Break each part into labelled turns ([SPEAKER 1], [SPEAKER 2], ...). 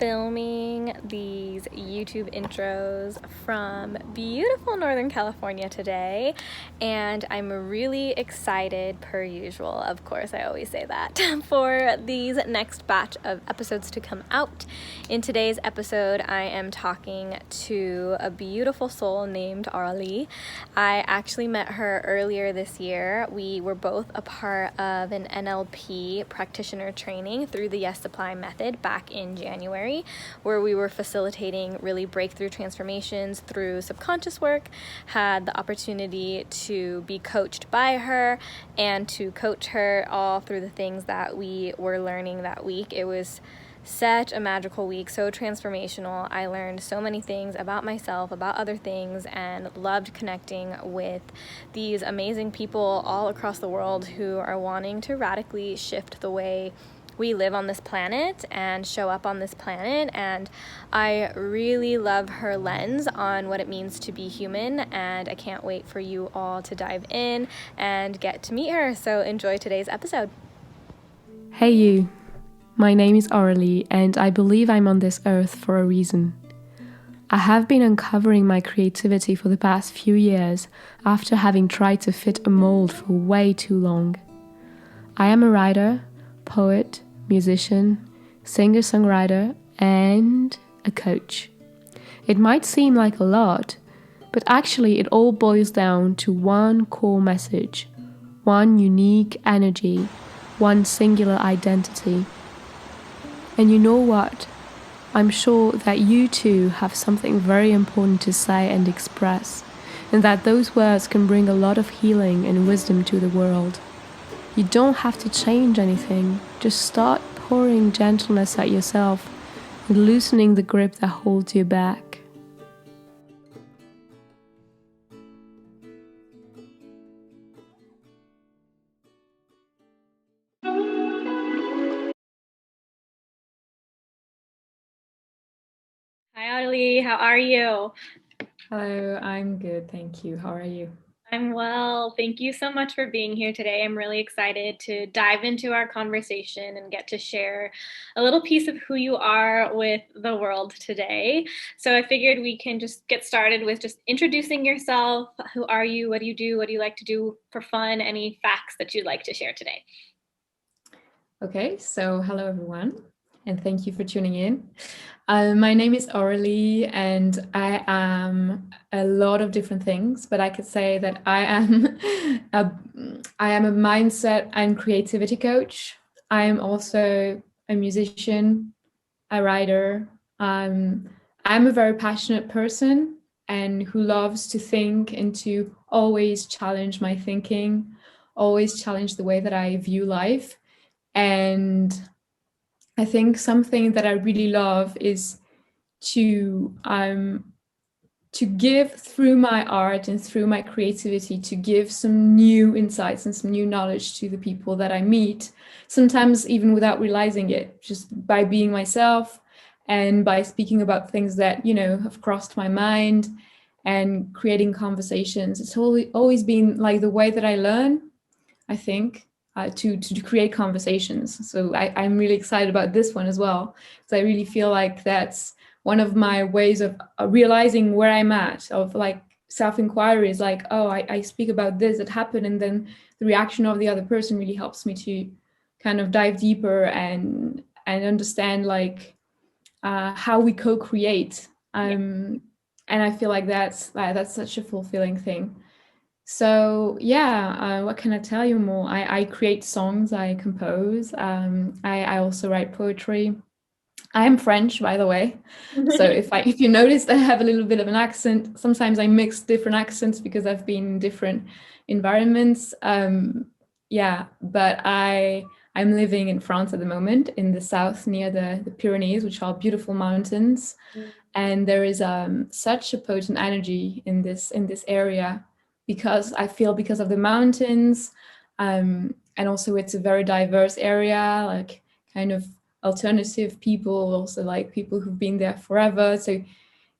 [SPEAKER 1] filming these YouTube intros from beautiful Northern California today, and I'm really excited, per usual, of course, I always say that, for these next batch of episodes to come out. In today's episode, I am talking to a beautiful soul named Aurelie. I actually met her earlier this year. We were both a part of an NLP practitioner training through the Yes Supply method back in January, where we were facilitating really breakthrough transformations through subconscious work, had the opportunity to be coached by her and to coach her all through the things that we were learning that week. It was such a magical week, so transformational. I learned so many things about myself, about other things, and loved connecting with these amazing people all across the world who are wanting to radically shift the way we live on this planet and show up on this planet. And I really love her lens on what it means to be human, and I can't wait for you all to dive in and get to meet her. So enjoy today's episode.
[SPEAKER 2] Hey you, my name is Aurelie, and I believe I'm on this earth for a reason. I have been uncovering my creativity for the past few years after having tried to fit a mold for way too long. I am a writer, poet, musician, singer-songwriter, and a coach. It might seem like a lot, but actually it all boils down to one core message, one unique energy, one singular identity. And you know what? I'm sure that you too have something very important to say and express, and that those words can bring a lot of healing and wisdom to the world. You don't have to change anything, just start pouring gentleness at yourself and loosening the grip that holds you back.
[SPEAKER 1] Hi, Aurelie. How are you?
[SPEAKER 3] Hello, I'm good, thank you. How are you?
[SPEAKER 1] I'm well. Thank you so much for being here today. I'm really excited to dive into our conversation and get to share a little piece of who you are with the world today. So I figured we can just get started with just introducing yourself. Who are you? What do you do? What do you like to do for fun? Any facts that you'd like to share today?
[SPEAKER 3] Okay, so hello everyone, and thank you for tuning in. My name is Aurelie, and I am a lot of different things, but I could say that I am a mindset and creativity coach. I am also a musician, a writer. I'm a very passionate person and who loves to think and to always challenge my thinking, always challenge the way that I view life. And I think something that I really love is to give through my art and through my creativity, to give some new insights and some new knowledge to the people that I meet, sometimes even without realizing it, just by being myself and by speaking about things that, have crossed my mind and creating conversations. It's always been like the way that I learn, I think. To create conversations. So I'm really excited about this one as well, because I really feel like that's one of my ways of realizing where I'm at, of like self-inquiry is like, oh, I speak about this that happened, and then the reaction of the other person really helps me to kind of dive deeper and understand like how we co-create. And I feel like that's such a fulfilling thing. So yeah, what can I tell you more? I create songs, I compose. I also write poetry. I am French, by the way. So if you noticed, I have a little bit of an accent. Sometimes I mix different accents because I've been in different environments. But I'm living in France at the moment, in the south near the Pyrenees, which are beautiful mountains. And there is such a potent energy in this area, because of the mountains, and also it's a very diverse area, like kind of alternative people, also like people who've been there forever. So,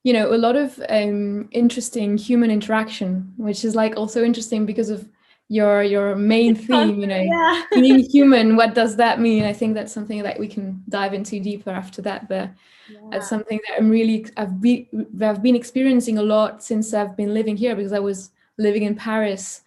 [SPEAKER 3] a lot of interesting human interaction, which is like also interesting because of, your main theme,
[SPEAKER 1] Yeah.
[SPEAKER 3] being human, what does that mean? I think that's something that we can dive into deeper after that, but that's something that I've been experiencing a lot since I've been living here, because I was living in Paris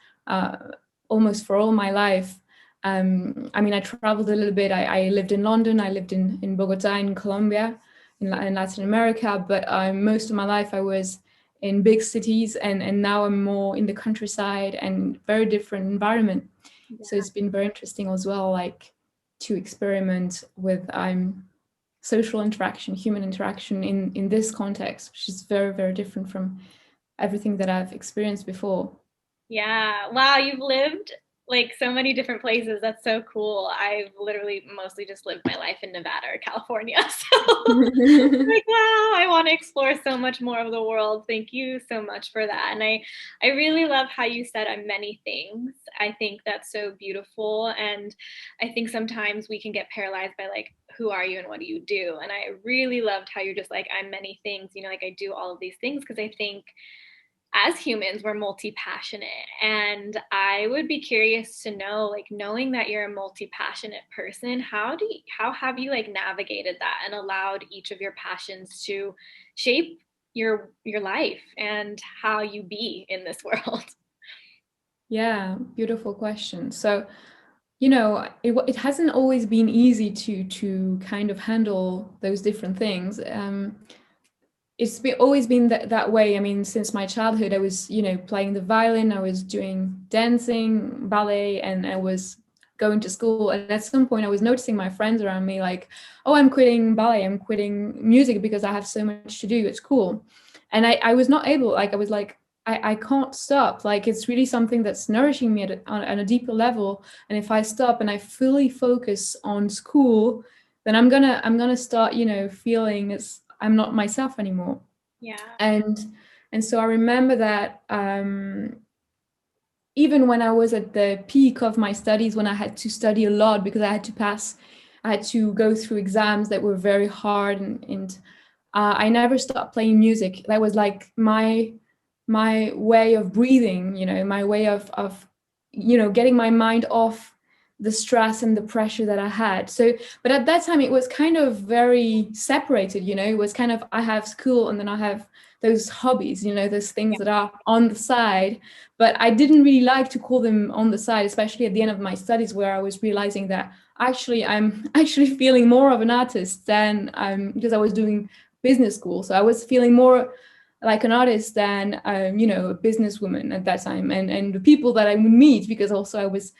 [SPEAKER 3] almost for all my life. I mean, I traveled a little bit. I lived in London, I lived in Bogota, in Colombia, in Latin America, but most of my life I was in big cities, and now I'm more in the countryside and very different environment. So it's been very interesting as well, like to experiment with social interaction, human interaction in this context, which is very, very different from everything that I've experienced before.
[SPEAKER 1] Yeah. Wow, you've lived like so many different places. That's so cool. I've literally mostly just lived my life in Nevada or California. So like, wow, I want to explore so much more of the world. Thank you so much for that. And I really love how you said I'm many things. I think that's so beautiful. And I think sometimes we can get paralyzed by like, who are you and what do you do? And I really loved how you're just like, I'm many things, like I do all of these things, because I think as humans we're multi-passionate, and I would be curious to know, like, knowing that you're a multi-passionate person, how have you like navigated that and allowed each of your passions to shape your life and how you be in this world?
[SPEAKER 3] Yeah, beautiful question. So, it hasn't always been easy to kind of handle those different things. Always been that way. I mean, since my childhood, I was, playing the violin, I was doing dancing, ballet, and I was going to school. And at some point, I was noticing my friends around me like, oh, I'm quitting ballet, I'm quitting music because I have so much to do at school. And I was not able, like, I was like, I can't stop. Like, it's really something that's nourishing me on a deeper level. And if I stop and I fully focus on school, then I'm gonna start, feeling as I'm not myself anymore.
[SPEAKER 1] Yeah.
[SPEAKER 3] And so I remember that even when I was at the peak of my studies, when I had to study a lot because I had to go through exams that were very hard, and I never stopped playing music. That was like my way of breathing, my way of getting my mind off the stress and the pressure that I had. So, but at that time it was kind of very separated, it was kind of, I have school and then I have those hobbies, those things that are on the side. But I didn't really like to call them on the side, especially at the end of my studies, where I was realizing that actually I'm actually feeling more of an artist than because I was doing business school. So I was feeling more like an artist than a businesswoman at that time, and the people that I would meet, because also I was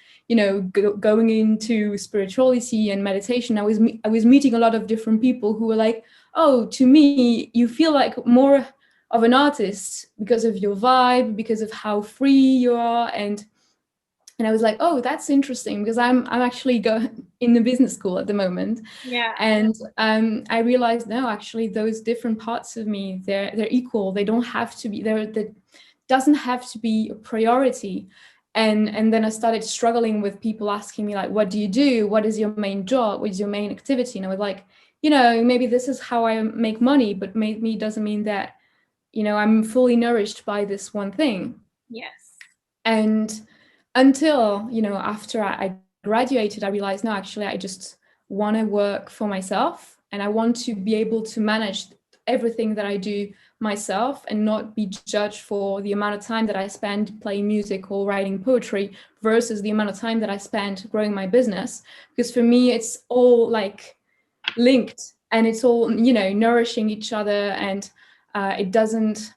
[SPEAKER 3] going into spirituality and meditation. I was meeting a lot of different people who were like, oh, to me you feel like more of an artist because of your vibe, because of how free you are. And I was like, oh, that's interesting, because I'm actually in the business school at the moment.
[SPEAKER 1] Yeah.
[SPEAKER 3] And I realized, no, actually those different parts of me, they're equal. They don't have to be there. That doesn't have to be a priority. And then I started struggling with people asking me like, what do you do? What is your main job? What is your main activity? And I was like, maybe this is how I make money, but maybe doesn't mean that, I'm fully nourished by this one thing.
[SPEAKER 1] Yes.
[SPEAKER 3] And until, after I graduated, I realized, no, actually, I just want to work for myself, and I want to be able to manage everything that I do myself and not be judged for the amount of time that I spend playing music or writing poetry versus the amount of time that I spend growing my business. Because for me, it's all like linked, and it's all, nourishing each other. And it doesn't,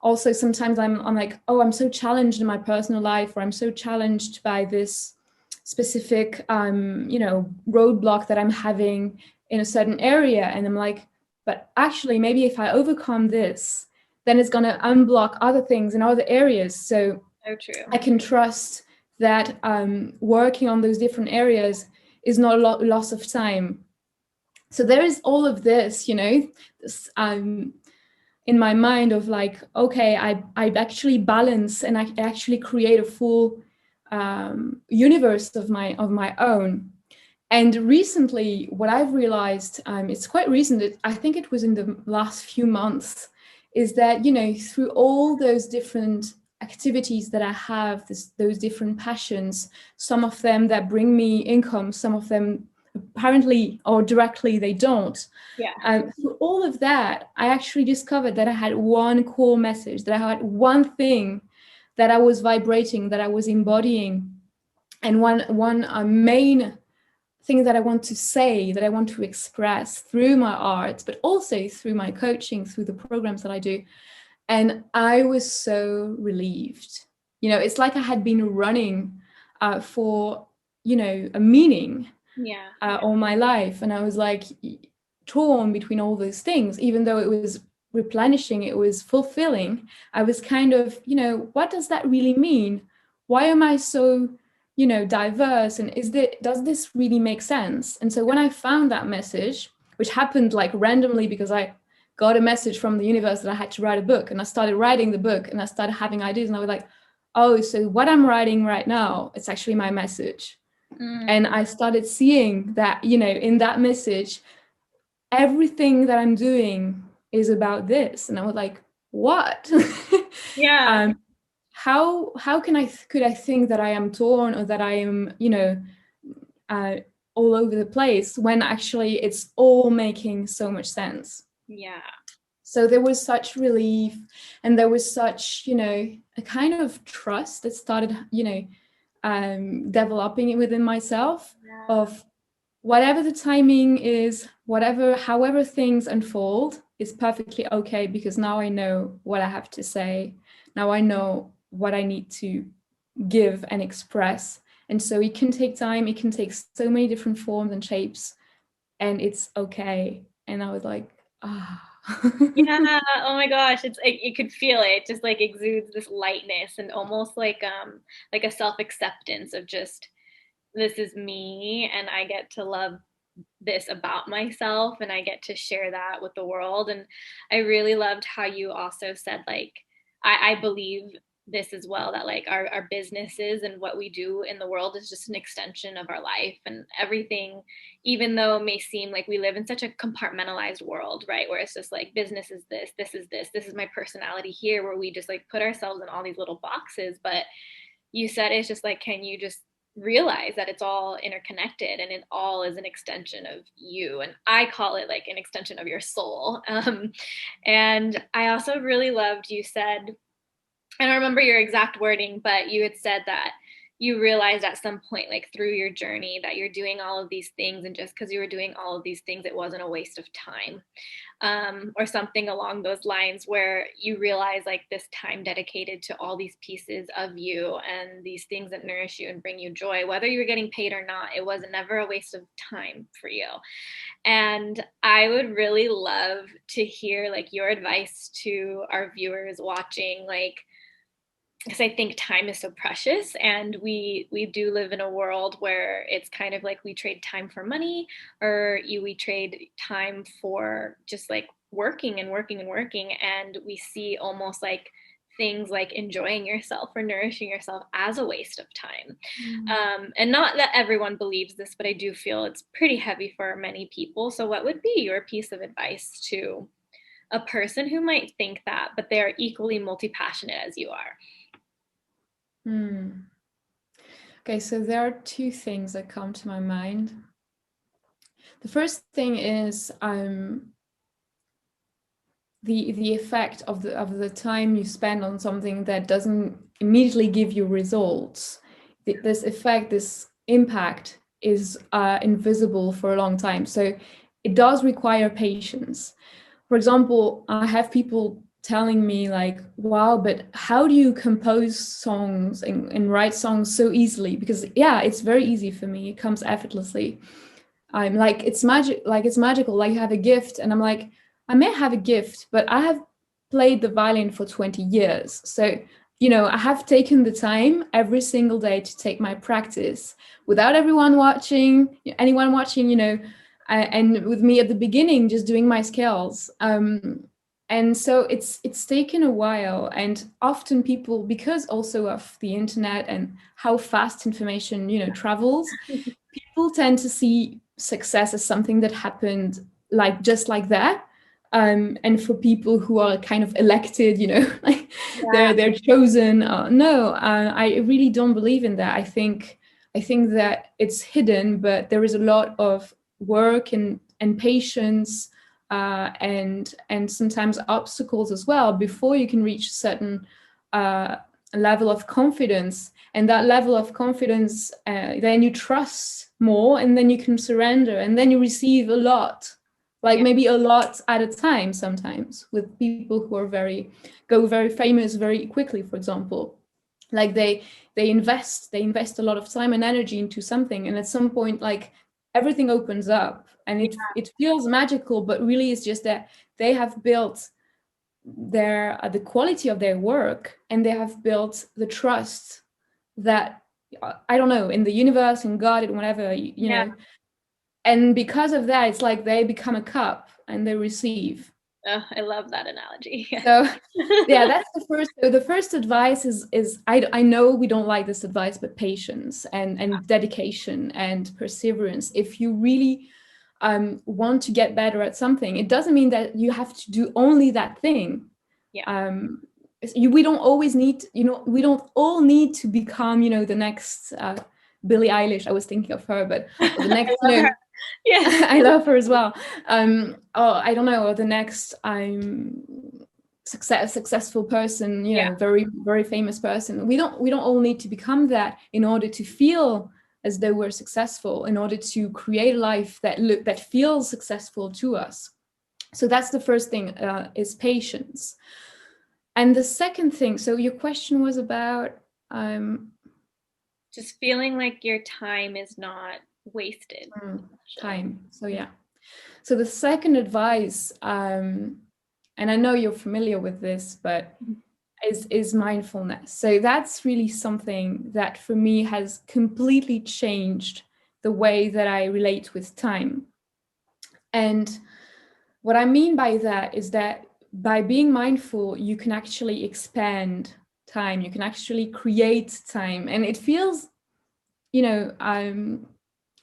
[SPEAKER 3] also sometimes I'm like, oh, I'm so challenged in my personal life, or I'm so challenged by this specific roadblock that I'm having in a certain area, and I'm like, but actually maybe if I overcome this, then it's going to unblock other things in other areas. So
[SPEAKER 1] true.
[SPEAKER 3] I can trust that working on those different areas is not a loss of time. So there is all of this, this in my mind of like, okay, I actually balance, and I actually create a full universe of my own. And recently, what I've realized, it's quite recent, I think it was in the last few months, is that, through all those different activities that I have, those different passions, some of them that bring me income, some of them apparently or directly they don't.
[SPEAKER 1] Yeah.
[SPEAKER 3] Through all of that, I actually discovered that I had one core message, that I had one thing that I was vibrating, that I was embodying, and one main thing that I want to say, that I want to express through my art, but also through my coaching, through the programs that I do. And I was so relieved. It's like I had been running for, a meaning
[SPEAKER 1] Yeah.
[SPEAKER 3] all my life. And I was like torn between all those things, even though it was replenishing, it was fulfilling. I was kind of, what does that really mean? Why am I so, diverse? And does this really make sense? And so when I found that message, which happened like randomly because I got a message from the universe that I had to write a book, and I started writing the book and I started having ideas, and I was like, oh, so what I'm writing right now, it's actually my message. And I started seeing that, in that message, everything that I'm doing is about this. And I was like, what?
[SPEAKER 1] Yeah.
[SPEAKER 3] How could I think that I am torn, or that I am, all over the place, when actually it's all making so much sense.
[SPEAKER 1] Yeah.
[SPEAKER 3] So there was such relief, and there was such, a kind of trust that started, developing it within myself, of whatever the timing is, however things unfold is perfectly okay, because now I know what I have to say. Now I know what I need to give and express. And so it can take time, it can take so many different forms and shapes, and it's okay. And I was like, ah.
[SPEAKER 1] Yeah, oh my gosh, it's like you could feel it, just like exudes this lightness and almost like a self-acceptance of just this is me and I get to love this about myself and I get to share that with the world. And I really loved how you also said like I believe this as well, that like our businesses and what we do in the world is just an extension of our life, and everything, even though it may seem like we live in such a compartmentalized world, right, where it's just like business is this, this is this, this is my personality here, where we just like put ourselves in all these little boxes. But you said it's just like, can you just realize that it's all interconnected and it all is an extension of you, and I call it like an extension of your soul. And I also really loved, you said, I don't remember your exact wording, but you had said that you realized at some point, like through your journey, that you're doing all of these things, and just because you were doing all of these things, it wasn't a waste of time, or something along those lines, where you realize like this time dedicated to all these pieces of you and these things that nourish you and bring you joy, whether you were getting paid or not, it was never a waste of time for you. And I would really love to hear like your advice to our viewers watching, like, because I think time is so precious, and we do live in a world where it's kind of like we trade time for money, or we trade time for just like working and working and working, and we see almost like things like enjoying yourself or nourishing yourself as a waste of time. And not that everyone believes this, but I do feel it's pretty heavy for many people. So what would be your piece of advice to a person who might think that, but they're equally multi-passionate as you are?
[SPEAKER 3] Okay, so there are two things that come to my mind. The first thing is the effect of the time you spend on something that doesn't immediately give you results. This effect, this impact is invisible for a long time. So it does require patience. For example, I have people telling me like, wow, but how do you compose songs and write songs so easily? Because yeah, it's very easy for me. It comes effortlessly. I'm like, it's magic, like it's magical, like you have a gift. And I'm like, I may have a gift, but I have played the violin for 20 years. So, I have taken the time every single day to take my practice without anyone watching, and with me at the beginning, just doing my scales. And so it's taken a while, and often people, because also of the internet and how fast information travels, people tend to see success as something that happened like just like that, And for people who are kind of elected, like they're chosen. No, I really don't believe in that. I think that it's hidden, but there is a lot of work and patience, and sometimes obstacles as well before you can reach a certain level of confidence. And that level of confidence, then you trust more, and then you can surrender, and then you receive a lot, like maybe a lot at a time, sometimes with people who are very famous very quickly, for example. Like they invest a lot of time and energy into something, and at some point, like, everything opens up, and it feels magical, but really it's just that they have built the quality of their work, and they have built the trust that, I don't know, in the universe, in God, and whatever, you know. And because of that, it's like they become a cup and they receive.
[SPEAKER 1] Oh, I love that analogy.
[SPEAKER 3] So yeah, that's the first. So the first advice is I know we don't like this advice, but patience and dedication and perseverance. If you really want to get better at something, it doesn't mean that you have to do only that thing. We don't always need, we don't all need to become, the next Billie Eilish. I was thinking of her, but the next, I love her as well. I don't know, or the next successful person, very, very famous person. We don't all need to become that in order to feel as though we're successful, in order to create a life that feels successful to us. So that's the first thing, is patience. And the second thing, so your question was about
[SPEAKER 1] just feeling like your time is not wasted.
[SPEAKER 3] Time. So yeah. So the second advice, and I know you're familiar with this, but is mindfulness. So that's really something that for me has completely changed the way that I relate with time. And what I mean by that is that by being mindful, you can actually expand time, you can actually create time, and it feels,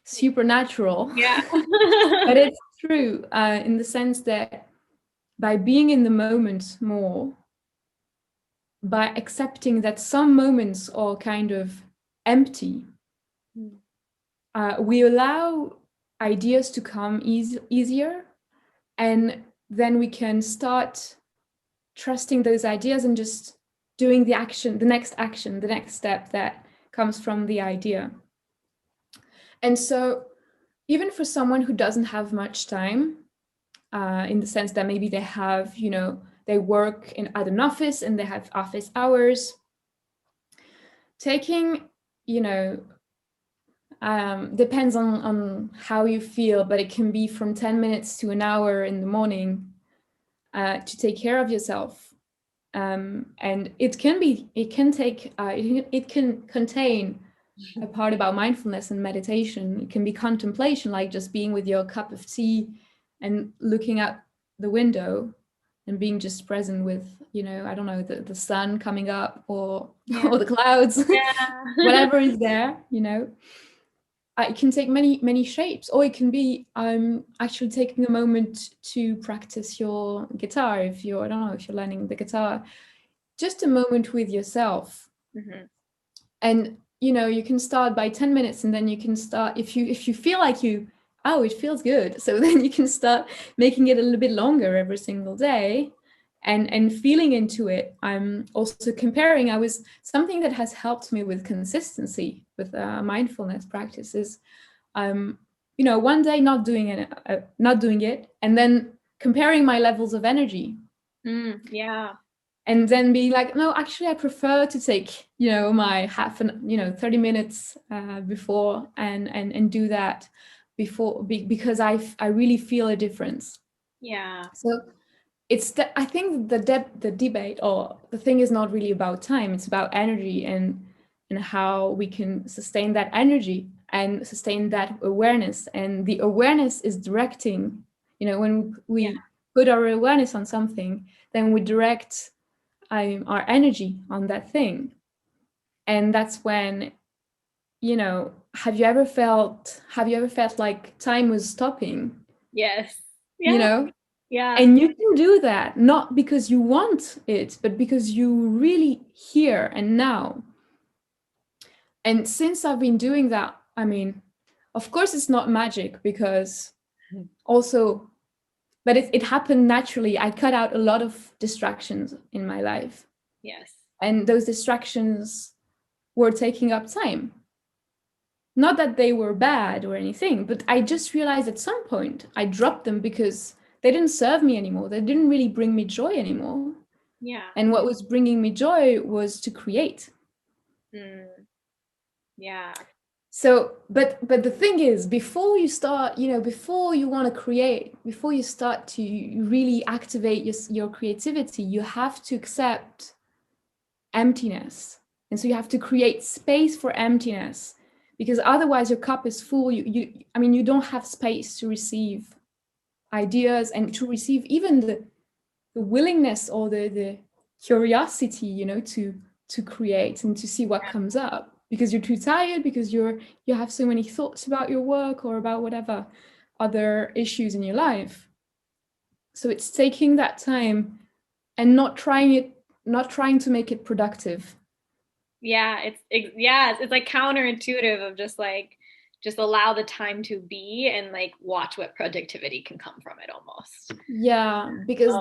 [SPEAKER 3] supernatural. But it's true, in the sense that by being in the moment more, by accepting that some moments are kind of empty, we allow ideas to come easier, and then we can start trusting those ideas and just doing the next step that comes from the idea. And so even for someone who doesn't have much time, in the sense that maybe they have, they work at an office and they have office hours, taking, depends on how you feel, but it can be from 10 minutes to an hour in the morning, to take care of yourself. And it can contain a part about mindfulness and meditation. It can be contemplation, like just being with your cup of tea and looking out the window and being just present with, I don't know, the sun coming up, or the clouds, whatever is there, It can take many shapes, or it can be actually taking a moment to practice your guitar. If you're, I don't know, if you're learning the guitar, just a moment with yourself. And you can start by 10 minutes, and then you can start, if you feel like it feels good, so then you can start making it a little bit longer every single day, and feeling into it. I'm also comparing. Something that has helped me with consistency with mindfulness practices. One day not doing it, and then comparing my levels of energy. And then being like, no, actually, I prefer to take, my 30 minutes before, and do that before, because I really feel a difference. So I think the debate, or the thing, is not really about time. It's about energy, and how we can sustain that energy and sustain that awareness. And the awareness is directing, when we put our awareness on something, then we direct our energy on that thing. And that's when, have you ever felt like time was stopping?
[SPEAKER 1] Yes.
[SPEAKER 3] Yeah.
[SPEAKER 1] Yeah.
[SPEAKER 3] And you can do that not because you want it, but because you really here and now. And since I've been doing that, I mean, of course it's not magic, because also, but it happened naturally. I cut out a lot of distractions in my life.
[SPEAKER 1] Yes.
[SPEAKER 3] And those distractions were taking up time. Not that they were bad or anything, but I just realized at some point I dropped them because they didn't serve me anymore. They didn't really bring me joy anymore.
[SPEAKER 1] Yeah.
[SPEAKER 3] And what was bringing me joy was to create.
[SPEAKER 1] Yeah.
[SPEAKER 3] So, but the thing is, before you start, before you want to create, before you start to really activate your creativity, you have to accept emptiness. And so you have to create space for emptiness, because otherwise your cup is full. You don't have space to receive ideas and to receive even the willingness or the curiosity, to create and to see what comes up, because you're too tired, because you have so many thoughts about your work or about whatever other issues in your life. So it's taking that time and not trying to make it productive.
[SPEAKER 1] Yeah, it's like counterintuitive of just allow the time to be and like watch what productivity can come from it almost.
[SPEAKER 3] Yeah, because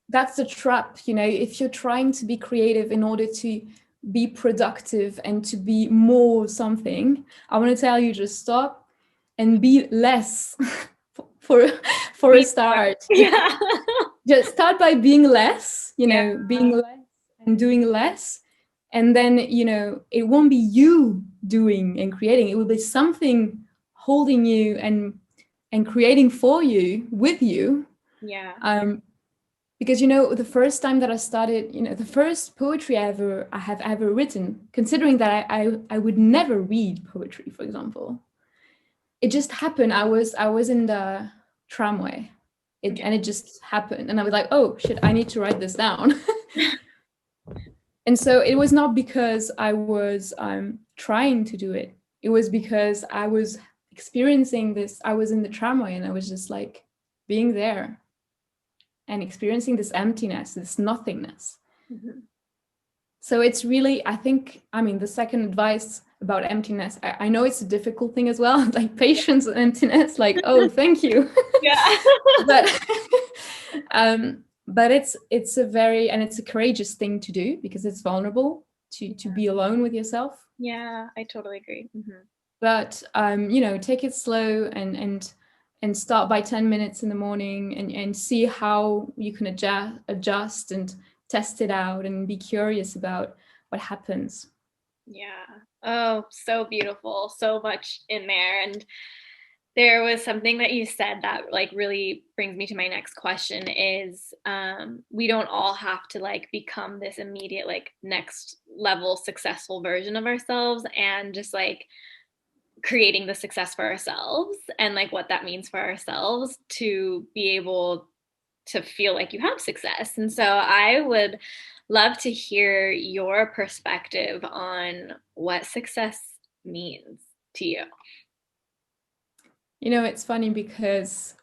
[SPEAKER 3] that's the trap, if you're trying to be creative in order to be productive and to be more something, I want to tell you, just stop and be less for a start.
[SPEAKER 1] Yeah.
[SPEAKER 3] Just start by being less,
[SPEAKER 1] Yeah.
[SPEAKER 3] being less and doing less. And then, it won't be you doing and creating. It will be something holding you and creating for you, with you.
[SPEAKER 1] Yeah.
[SPEAKER 3] Because the first time that I started, the first poetry I have ever written, considering that I would never read poetry, for example, it just happened. I was in the tramway, and it just happened, and I was like, oh shit, I need to write this down. And so it was not because I was trying to do it. It was because I was experiencing this. I was in the tramway and I was just like being there and experiencing this emptiness, this nothingness.
[SPEAKER 1] Mm-hmm.
[SPEAKER 3] So it's really, I think, the second advice about emptiness, I know it's a difficult thing as well, like patience and emptiness, like, oh, thank you.
[SPEAKER 1] Yeah.
[SPEAKER 3] But it's a courageous thing to do, because it's vulnerable to be alone with yourself.
[SPEAKER 1] Yeah, I totally agree. Mm-hmm.
[SPEAKER 3] But take it slow and start by 10 minutes in the morning and see how you can adjust and test it out and be curious about what happens.
[SPEAKER 1] Yeah. Oh, so beautiful. So much in there. And there was something that you said that like really brings me to my next question is we don't all have to like become this immediate like next level successful version of ourselves, and just like creating the success for ourselves and like what that means for ourselves to be able to feel like you have success. And so I would love to hear your perspective on what success means to you.
[SPEAKER 3] It's funny because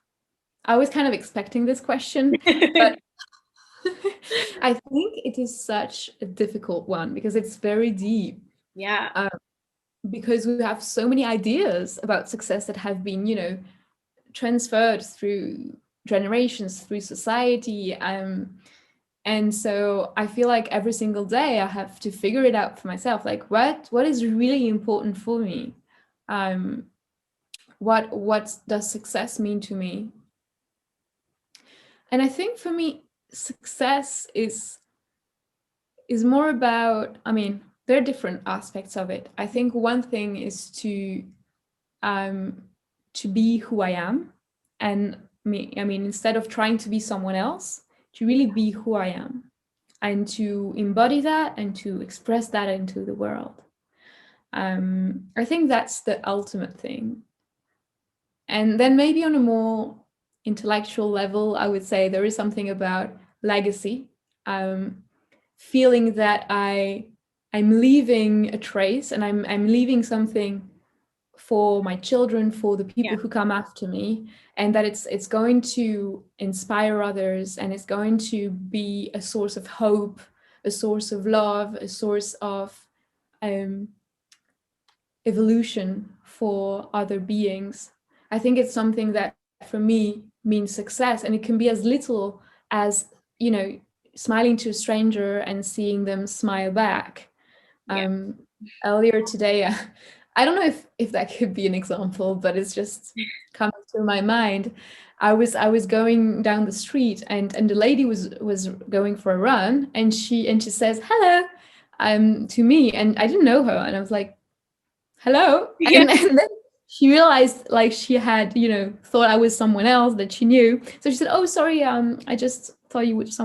[SPEAKER 3] I was kind of expecting this question, but I think it is such a difficult one because it's very deep.
[SPEAKER 1] Yeah.
[SPEAKER 3] Because we have so many ideas about success that have been, transferred through generations, through society. And so I feel like every single day I have to figure it out for myself. Like what is really important for me? What does success mean to me? And I think for me, success is more about, there are different aspects of it. I think one thing is to be who I am, and instead of trying to be someone else, to really be who I am and to embody that and to express that into the world. I think that's the ultimate thing. And then maybe on a more intellectual level, I would say there is something about legacy, feeling that I'm leaving a trace and I'm leaving something for my children, for the people who come after me, and that it's going to inspire others, and it's going to be a source of hope, a source of love, a source of evolution for other beings. I think it's something that for me means success, and it can be as little as, you know, smiling to a stranger and seeing them smile back. Earlier today, I don't know if that could be an example, but it's just coming to my mind. I was going down the street, and the lady was going for a run, and she says hello to me, and I didn't know her, and I was like, hello. And then she realized, like, she had, you know, thought I was someone else that she knew. So she said, oh, sorry, I just thought you were so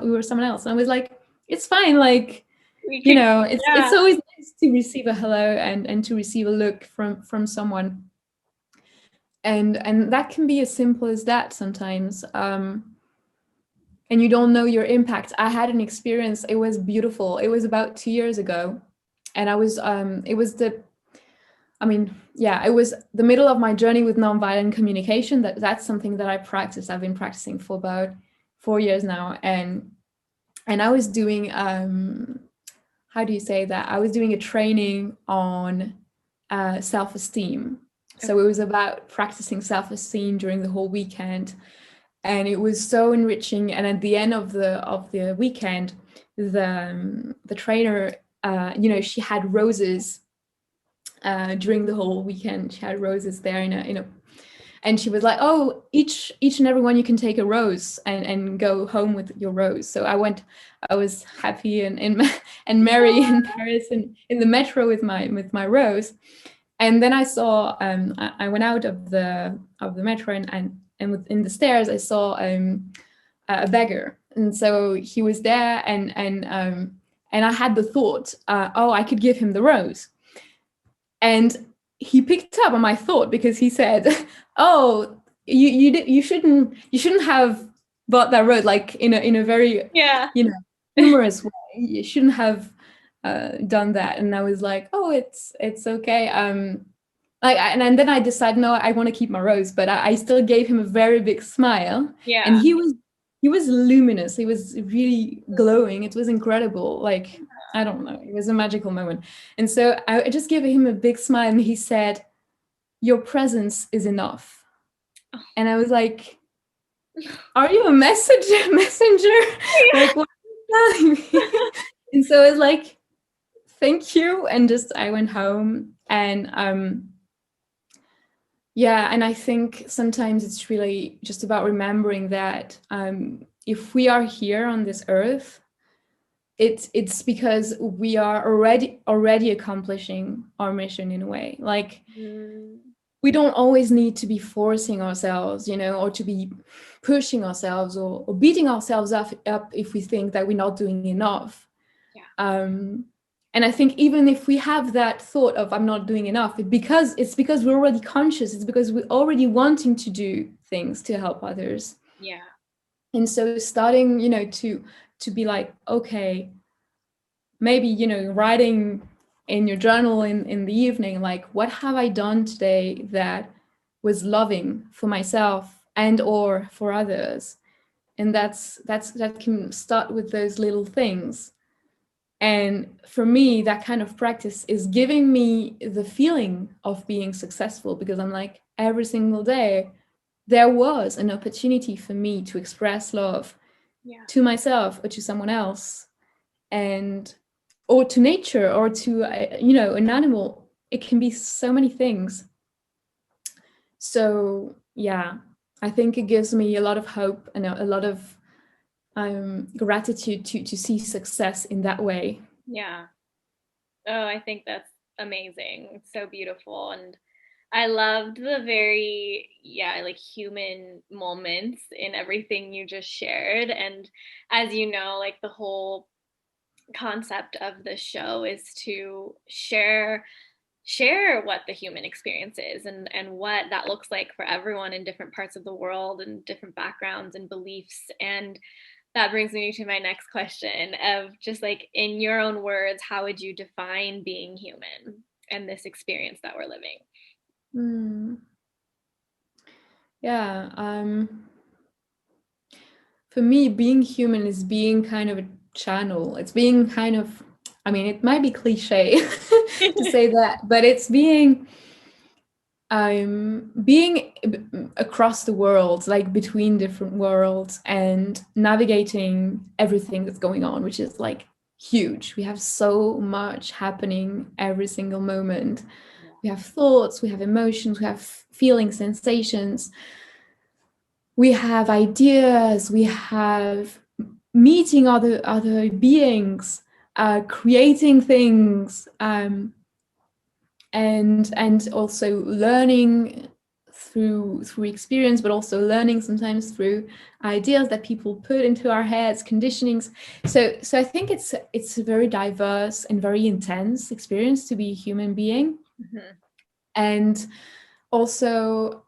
[SPEAKER 3] you were someone else. And I was like, it's fine, like, you know, it's always nice to receive a hello and to receive a look from someone. And that can be as simple as that sometimes. And you don't know your impact. I had an experience, it was beautiful. It was about 2 years ago. And it was it was the middle of my journey with nonviolent communication. That's something that I practice. I've been practicing for about 4 years now, and I was doing how do you say that? I was doing a training on self-esteem. So it was about practicing self-esteem during the whole weekend, and it was so enriching. And at the end of the weekend, the trainer, she had roses. During the whole weekend, she had roses there in a, and she was like, oh, each and every one, you can take a rose and go home with your rose. So I was happy and merry in Paris and in the metro with my rose. And then I saw I went out of the metro, and within the stairs I saw a beggar, and so he was there, and I had the thought, oh, I could give him the rose. And he picked up on my thought, because he said, oh, you shouldn't have bought that rose, like in a very humorous way. You shouldn't have done that. And I was like, oh, it's okay. And then I decided, no, I want to keep my rose, but I still gave him a very big smile. And he was luminous. He was really glowing. It was incredible. Like, I don't know, it was a magical moment. And so I just gave him a big smile, and he said, your presence is enough. And I was like, are you a messenger? Like, what are you telling me? And so I was like, thank you. And just, I went home, and and I think sometimes it's really just about remembering that if we are here on this earth, it's because we are already accomplishing our mission in a way. Like, we don't always need to be forcing ourselves, or to be pushing ourselves or beating ourselves up if we think that we're not doing enough. And I think even if we have that thought of I'm not doing enough, it's because we're already conscious. It's because we're already wanting to do things to help others.
[SPEAKER 1] Yeah.
[SPEAKER 3] And so starting, to be like, okay, maybe, writing in your journal in the evening, like, what have I done today that was loving for myself and or for others? And that can start with those little things. And for me, that kind of practice is giving me the feeling of being successful, because I'm like, every single day there was an opportunity for me to express love to myself or to someone else, or to nature, or to an animal. It can be so many things. So yeah, I think it gives me a lot of hope and a lot of gratitude to see success in that way.
[SPEAKER 1] Yeah. Oh, I think that's amazing. It's so beautiful. And I loved the very, like, human moments in everything you just shared. And as you know, like, the whole concept of the show is to share what the human experience is, and what that looks like for everyone in different parts of the world and different backgrounds and beliefs. And that brings me to my next question of just, like, in your own words, how would you define being human and this experience that we're living?
[SPEAKER 3] Mm. Yeah. For me, being human is being kind of a channel. It's being kind of, I mean, it might be cliche to say that, but it's being across the world, like between different worlds and navigating everything that's going on, which is like huge. We have so much happening every single moment. We have thoughts, we have emotions, we have feelings, sensations, we have ideas, we have meeting other beings, creating things, and also learning through experience, but also learning sometimes through ideas that people put into our heads, conditionings. So I think it's a very diverse and very intense experience to be a human being.
[SPEAKER 1] Mm-hmm.
[SPEAKER 3] And also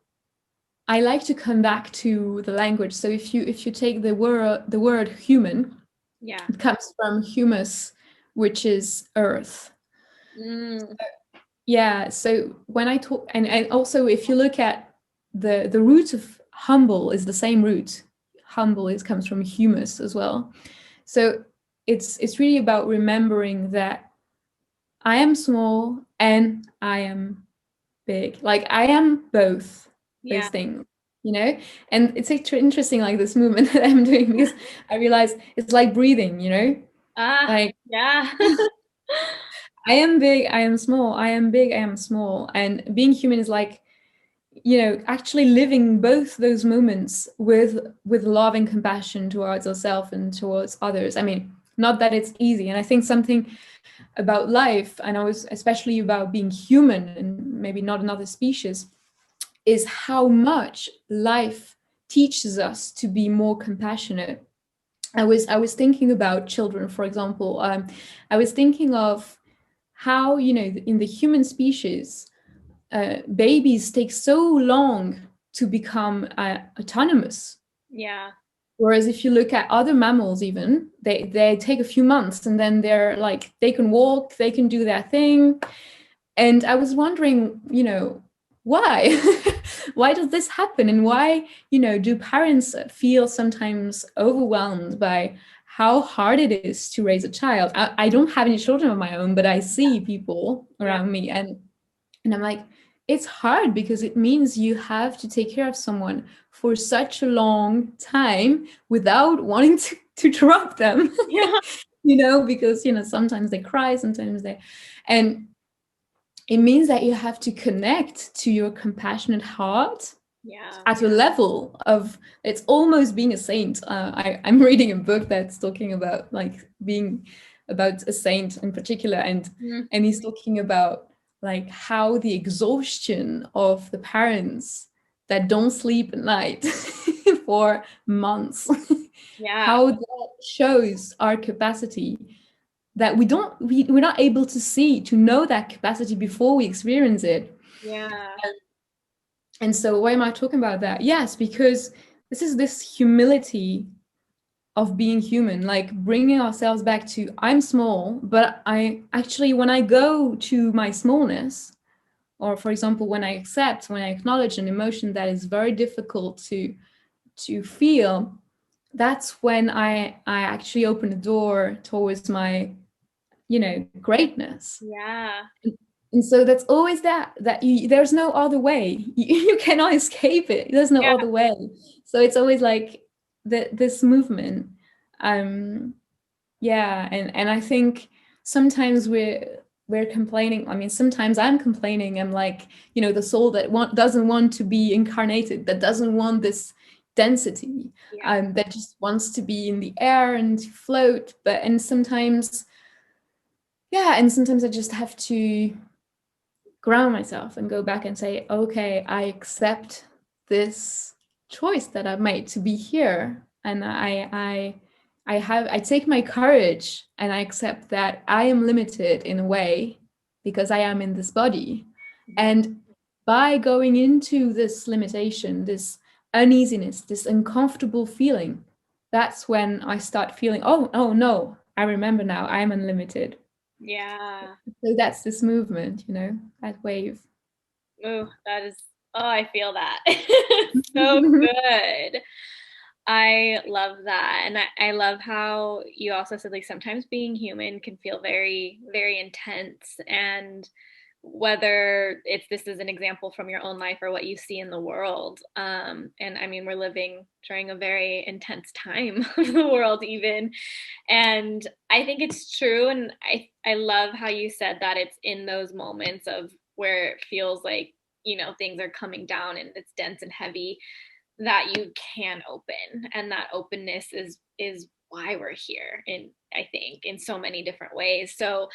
[SPEAKER 3] I like to come back to the language. So if you take the word human,
[SPEAKER 1] Yeah.
[SPEAKER 3] it comes from humus, which is earth.
[SPEAKER 1] Mm.
[SPEAKER 3] Yeah. So when I talk, and also if you look at the root of humble is the same root. Humble is comes from humus as well. So it's really about remembering that I am small and I am big. Like I am both those
[SPEAKER 1] Yeah.
[SPEAKER 3] things, you know? And it's actually interesting, like this movement that I'm doing, because I realize it's like breathing, you know?
[SPEAKER 1] Ah,
[SPEAKER 3] Like
[SPEAKER 1] yeah.
[SPEAKER 3] I am big, I am small, I am big, I am small. And being human is like, you know, actually living both those moments with love and compassion towards ourselves and towards others. I mean, not that it's easy. And I think something about life, and I was especially about being human and maybe not another species, is how much life teaches us to be more compassionate. I was thinking about children, for example. I was thinking of how, you know, in the human species, babies take so long to become autonomous.
[SPEAKER 1] Yeah.
[SPEAKER 3] Whereas if you look at other mammals, even they take a few months and then they're like they can walk, they can do their thing. And I was wondering, you know, why? Why does this happen? And why, you know, do parents feel sometimes overwhelmed by how hard it is to raise a child? I don't have any children of my own, but I see people
[SPEAKER 1] Yeah.
[SPEAKER 3] around me, and I'm like, it's hard because it means you have to take care of someone for such a long time without wanting to drop them.
[SPEAKER 1] Yeah.
[SPEAKER 3] You know, because, you know, sometimes they cry, sometimes they, and it means that you have to connect to your compassionate heart
[SPEAKER 1] Yeah.
[SPEAKER 3] at a level of it's almost being a saint. I'm reading a book that's talking about like being about a saint in particular,
[SPEAKER 1] Mm.
[SPEAKER 3] and he's talking about like how the exhaustion of the parents that don't sleep at night for months,
[SPEAKER 1] Yeah.
[SPEAKER 3] how that shows our capacity that we're not able to see, to know that capacity before we experience it.
[SPEAKER 1] Yeah.
[SPEAKER 3] And so why am I talking about that? Yes, because this is this humility of being human, like bringing ourselves back to I'm small, but I actually, when I go to my smallness, or for example, when I accept, when I acknowledge an emotion that is very difficult to feel, that's when I actually open the door towards my, you know, greatness.
[SPEAKER 1] Yeah.
[SPEAKER 3] And so that's always that you, there's no other way. You cannot escape it. There's no
[SPEAKER 1] Yeah.
[SPEAKER 3] other way. So it's always like this movement. Um, yeah, and I think sometimes we're complaining. I mean, sometimes I'm complaining. I'm like, you know, the soul that doesn't want to be incarnated, that doesn't want this density,
[SPEAKER 1] Yeah.
[SPEAKER 3] that just wants to be in the air and to float. But and sometimes, yeah, and sometimes I just have to ground myself and go back and say, okay, I accept this choice that I've made to be here. And I take my courage and I accept that I am limited in a way because I am in this body.
[SPEAKER 1] Mhm.
[SPEAKER 3] And by going into this limitation, this uneasiness, this uncomfortable feeling, that's when I start feeling, oh no, I remember now, I am unlimited.
[SPEAKER 1] Yeah.
[SPEAKER 3] So that's this movement, you know, that wave.
[SPEAKER 1] Ooh, that is, oh, I feel that. So good. I love that. And I love how you also said like sometimes being human can feel very, very intense. And whether it's this is an example from your own life or what you see in the world. And I mean, we're living during a very intense time of the world, even. And I think it's true. And I love how you said that it's in those moments of where it feels like, you know, things are coming down and it's dense and heavy that you can open. And that openness is why we're here, in I think in so many different ways. So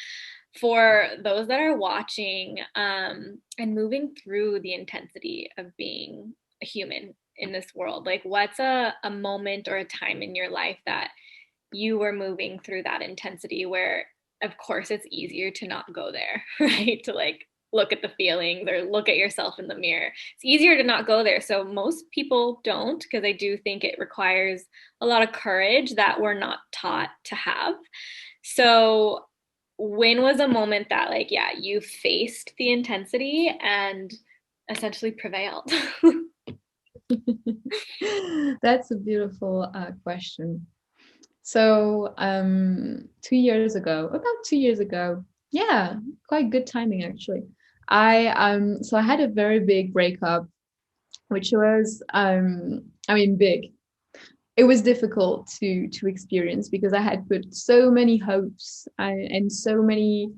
[SPEAKER 1] for those that are watching, and moving through the intensity of being a human in this world, like what's a moment or a time in your life that you were moving through that intensity where of course it's easier to not go there, right? To like look at the feelings or look at yourself in the mirror. It's easier to not go there. So most people don't, because I do think it requires a lot of courage that we're not taught to have. So when was a moment that like, yeah, you faced the intensity and essentially prevailed?
[SPEAKER 3] That's a beautiful question. So 2 years ago, about 2 years ago, yeah, quite good timing actually. I had a very big breakup, which was I mean big. It was difficult to experience because I had put so many hopes and so many.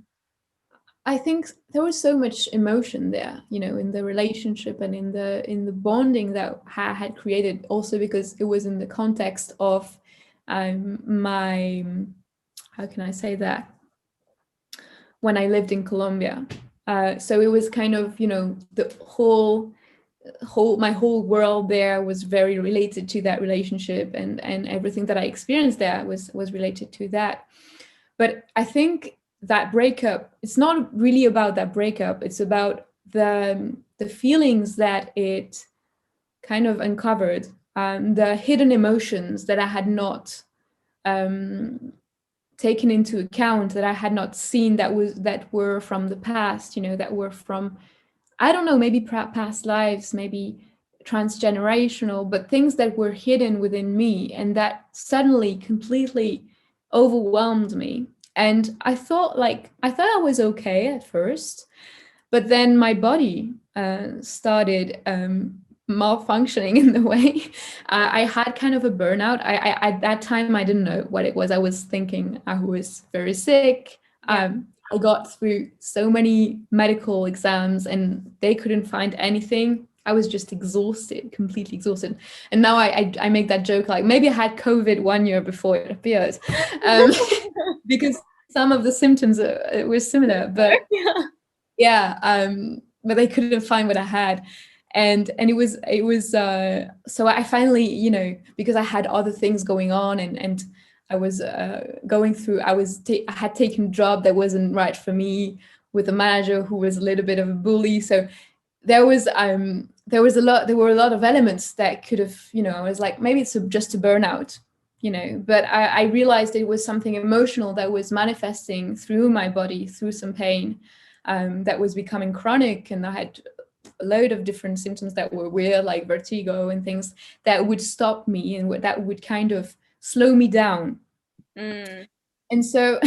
[SPEAKER 3] I think there was so much emotion there, you know, in the relationship and in the bonding that I had created. Also because it was in the context of my, how can I say that, when I lived in Colombia. So it was kind of, you know, the whole my whole world there was very related to that relationship, and everything that I experienced there was related to that. But I think that breakup, it's not really about that breakup, it's about the feelings that it kind of uncovered, the hidden emotions that I had not um, taken into account, that I had not seen, that were from the past, you know, that were from, I don't know, maybe past lives, maybe transgenerational, but things that were hidden within me and that suddenly completely overwhelmed me. And I thought I was okay at first, but then my body started malfunctioning in the way. I had kind of a burnout. At that time I didn't know what it was. I was thinking I was very sick.
[SPEAKER 1] Yeah.
[SPEAKER 3] I got through so many medical exams and they couldn't find anything. I was just exhausted, completely exhausted. And now I make that joke like maybe I had COVID 1 year before it appeared, um, because some of the symptoms were similar. But
[SPEAKER 1] Yeah.
[SPEAKER 3] yeah, but they couldn't find what I had. And it was so I finally, you know, because I had other things going on, and I was going through, I had taken a job that wasn't right for me, with a manager who was a little bit of a bully. So there were a lot of elements that could have, you know, I was like, maybe it's just a burnout, you know. But I realized it was something emotional that was manifesting through my body, through some pain, that was becoming chronic. And I had a load of different symptoms that were weird, like vertigo and things that would stop me and that would kind of slow me down.
[SPEAKER 1] Mm.
[SPEAKER 3] And so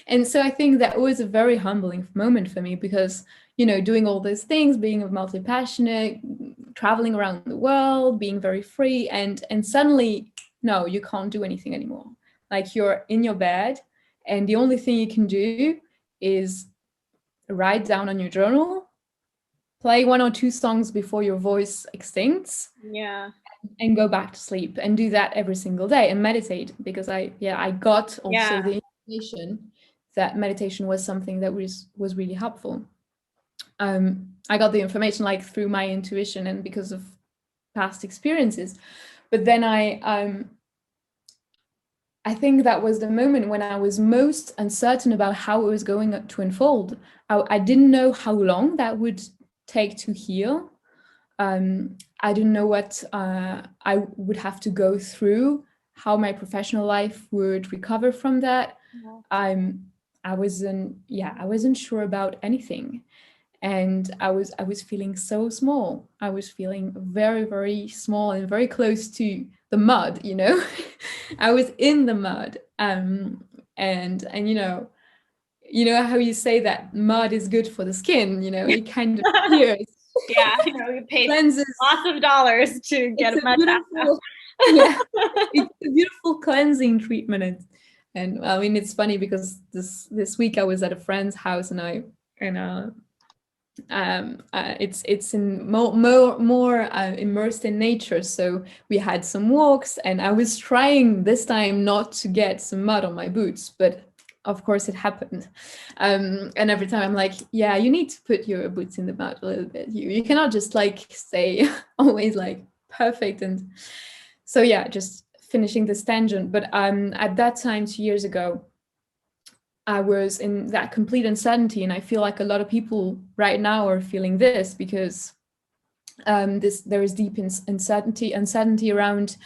[SPEAKER 3] and so I think that was a very humbling moment for me, because, you know, doing all those things, being a multi-passionate, traveling around the world, being very free, and suddenly, no, you can't do anything anymore. Like, you're in your bed and the only thing you can do is write down on your journal, play one or two songs before your voice extincts,
[SPEAKER 1] Yeah.
[SPEAKER 3] and go back to sleep, and do that every single day, and meditate, because I got also
[SPEAKER 1] Yeah.
[SPEAKER 3] the information that meditation was something that was really helpful. I got the information like through my intuition and because of past experiences. But then I think that was the moment when I was most uncertain about how it was going to unfold. I didn't know how long that would take to heal. I didn't know what I would have to go through, how my professional life would recover from that.
[SPEAKER 1] Yeah.
[SPEAKER 3] I wasn't sure about anything. and I was feeling so small. I was feeling very, very small and very close to the mud, you know. I was in the mud. And you know how you say that mud is good for the skin, you know, it kind of clears,
[SPEAKER 1] Yeah, we paid
[SPEAKER 3] cleanses.
[SPEAKER 1] lots of dollars to get
[SPEAKER 3] It's
[SPEAKER 1] a
[SPEAKER 3] a
[SPEAKER 1] mud bath.
[SPEAKER 3] beautiful, yeah, it's a beautiful cleansing treatment. And I mean, it's funny because this week I was at a friend's house, and it's in more immersed in nature, so we had some walks, and I was trying this time not to get some mud on my boots, but of course it happened. And every time I'm like, yeah, you need to put your boots in the mud a little bit. You cannot just like stay always like perfect. And so yeah, just finishing this tangent. But at that time 2 years ago, I was in that complete uncertainty, and I feel like a lot of people right now are feeling this because there is deep uncertainty around,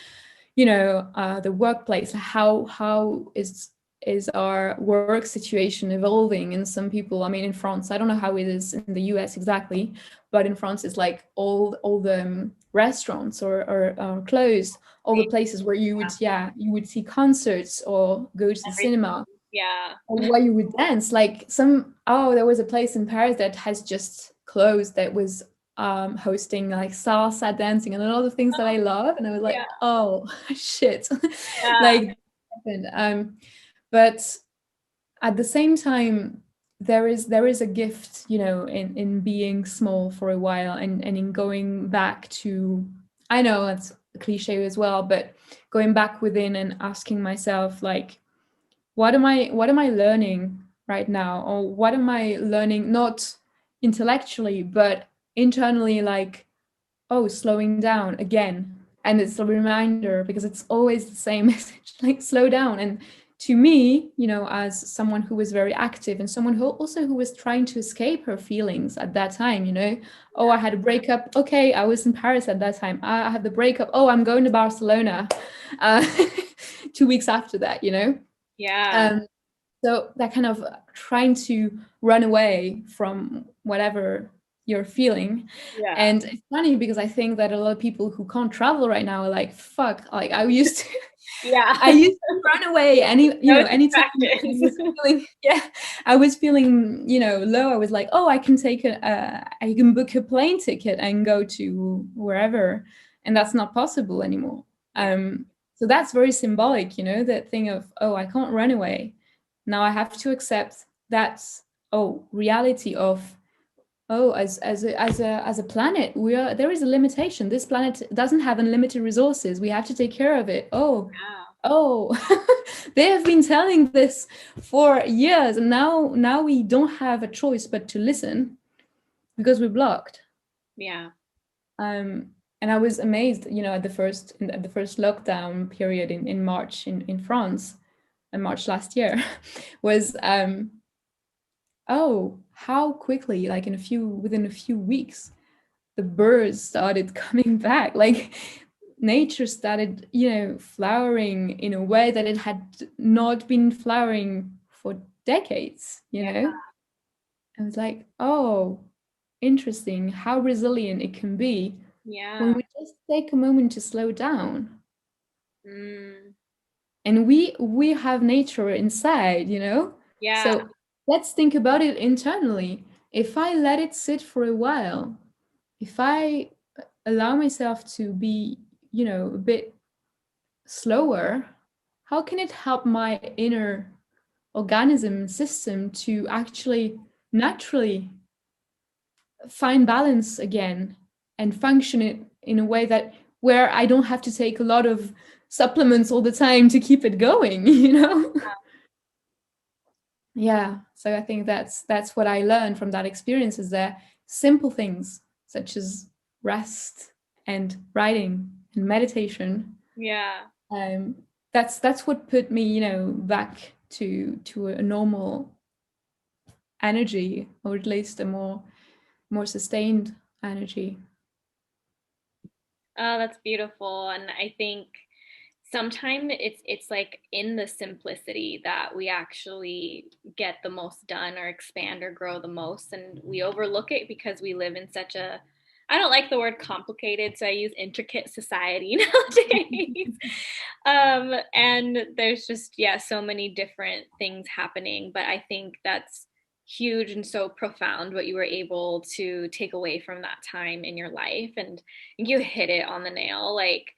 [SPEAKER 3] the workplace. How is our work situation evolving? And some people, I mean, in France, I don't know how it is in the US exactly, but in France, it's like all the restaurants are closed. All the places where you would see concerts or go to the cinema.
[SPEAKER 1] Yeah.
[SPEAKER 3] Or where you would dance, like there was a place in Paris that has just closed that was hosting like salsa dancing and a lot of things that I love, and I was like,
[SPEAKER 1] Yeah.
[SPEAKER 3] oh shit.
[SPEAKER 1] Yeah.
[SPEAKER 3] Like but at the same time, there is a gift, in being small for a while, and in going back to, I know it's a cliche as well, but going back within and asking myself, like, what am I learning right now, or what am I learning, not intellectually but internally, like, oh, slowing down again. And it's a reminder, because it's always the same message, like, slow down. And to me, as someone who was very active, and someone who was trying to escape her feelings at that time, oh, I had a breakup, okay, I was in Paris at that time, I had the breakup, oh, I'm going to Barcelona 2 weeks after that.
[SPEAKER 1] Yeah.
[SPEAKER 3] So that kind of trying to run away from whatever you're feeling.
[SPEAKER 1] Yeah.
[SPEAKER 3] And it's funny because I think that a lot of people who can't travel right now are like, fuck, like I used to
[SPEAKER 1] Yeah.
[SPEAKER 3] I used to run away anytime I was feeling, low. I was like, oh, I can I can book a plane ticket and go to wherever, and that's not possible anymore. So that's very symbolic, that thing of, oh, I can't run away. Now I have to accept that's, reality of, oh, as a planet, there is a limitation. This planet doesn't have unlimited resources. We have to take care of it. Oh, they have been telling this for years, and now we don't have a choice but to listen, because we're blocked.
[SPEAKER 1] Yeah.
[SPEAKER 3] And I was amazed, at the first lockdown period in March in France, in March last year, was how quickly, like within a few weeks, the birds started coming back. Like, nature started, flowering in a way that it had not been flowering for decades, I was like, oh, interesting how resilient it can be when we just take a moment to slow down. And we have nature inside, so let's think about it internally. If I let it sit for a while, if I allow myself to be, a bit slower, how can it help my inner organism system to actually naturally find balance again and function it in a way that where I don't have to take a lot of supplements all the time to keep it going, Yeah. So I think that's what I learned from that experience, is that simple things such as rest and writing and meditation.
[SPEAKER 1] Yeah.
[SPEAKER 3] That's what put me, back to a normal energy, or at least a more sustained energy.
[SPEAKER 1] Oh, that's beautiful. And I think sometimes it's like in the simplicity that we actually get the most done or expand or grow the most, and we overlook it because we live in such a, I don't like the word complicated, so I use intricate society nowadays. And there's just, yeah, so many different things happening, but I think that's huge and so profound what you were able to take away from that time in your life. And you hit it on the nail. Like,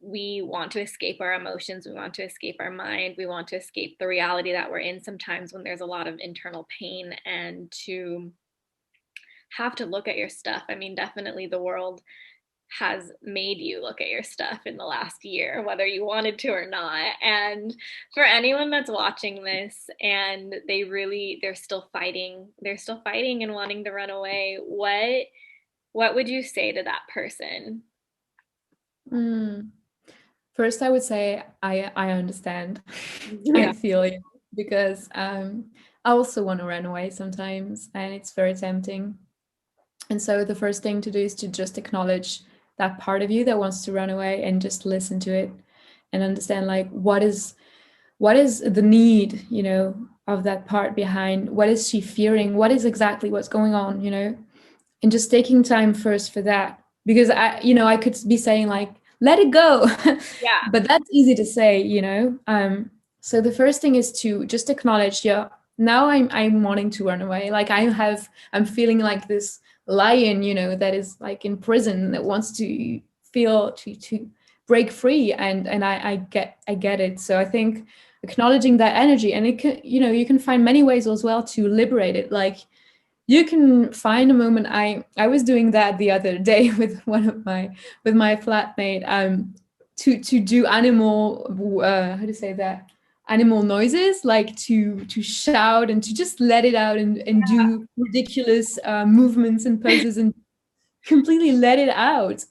[SPEAKER 1] we want to escape our emotions, we want to escape our mind, we want to escape the reality that we're in sometimes when there's a lot of internal pain, and to have to look at your stuff. I mean, definitely the world has made you look at your stuff in the last year, whether you wanted to or not. And for anyone that's watching this and they're still fighting and wanting to run away, what would you say to that person?
[SPEAKER 3] Mm. First, I would say I understand.
[SPEAKER 1] Yeah.
[SPEAKER 3] I feel you, because I also want to run away sometimes, and it's very tempting. And so the first thing to do is to just acknowledge that part of you that wants to run away, and just listen to it and understand, like, what is the need, of that part behind. What is she fearing? What is exactly what's going on, and just taking time first for that. Because I could be saying, like, let it go.
[SPEAKER 1] Yeah.
[SPEAKER 3] But that's easy to say, so the first thing is to just acknowledge, yeah, now I'm wanting to run away. Like, I'm feeling like this lion, that is like in prison, that wants to feel to break free. And I get it. So I think acknowledging that energy, and it can, you can find many ways as well to liberate it. Like, you can find a moment. I was doing that the other day with my flatmate, to do animal, how to say that, animal noises, like to shout and to just let it out, and do ridiculous movements and poses, and completely let it out,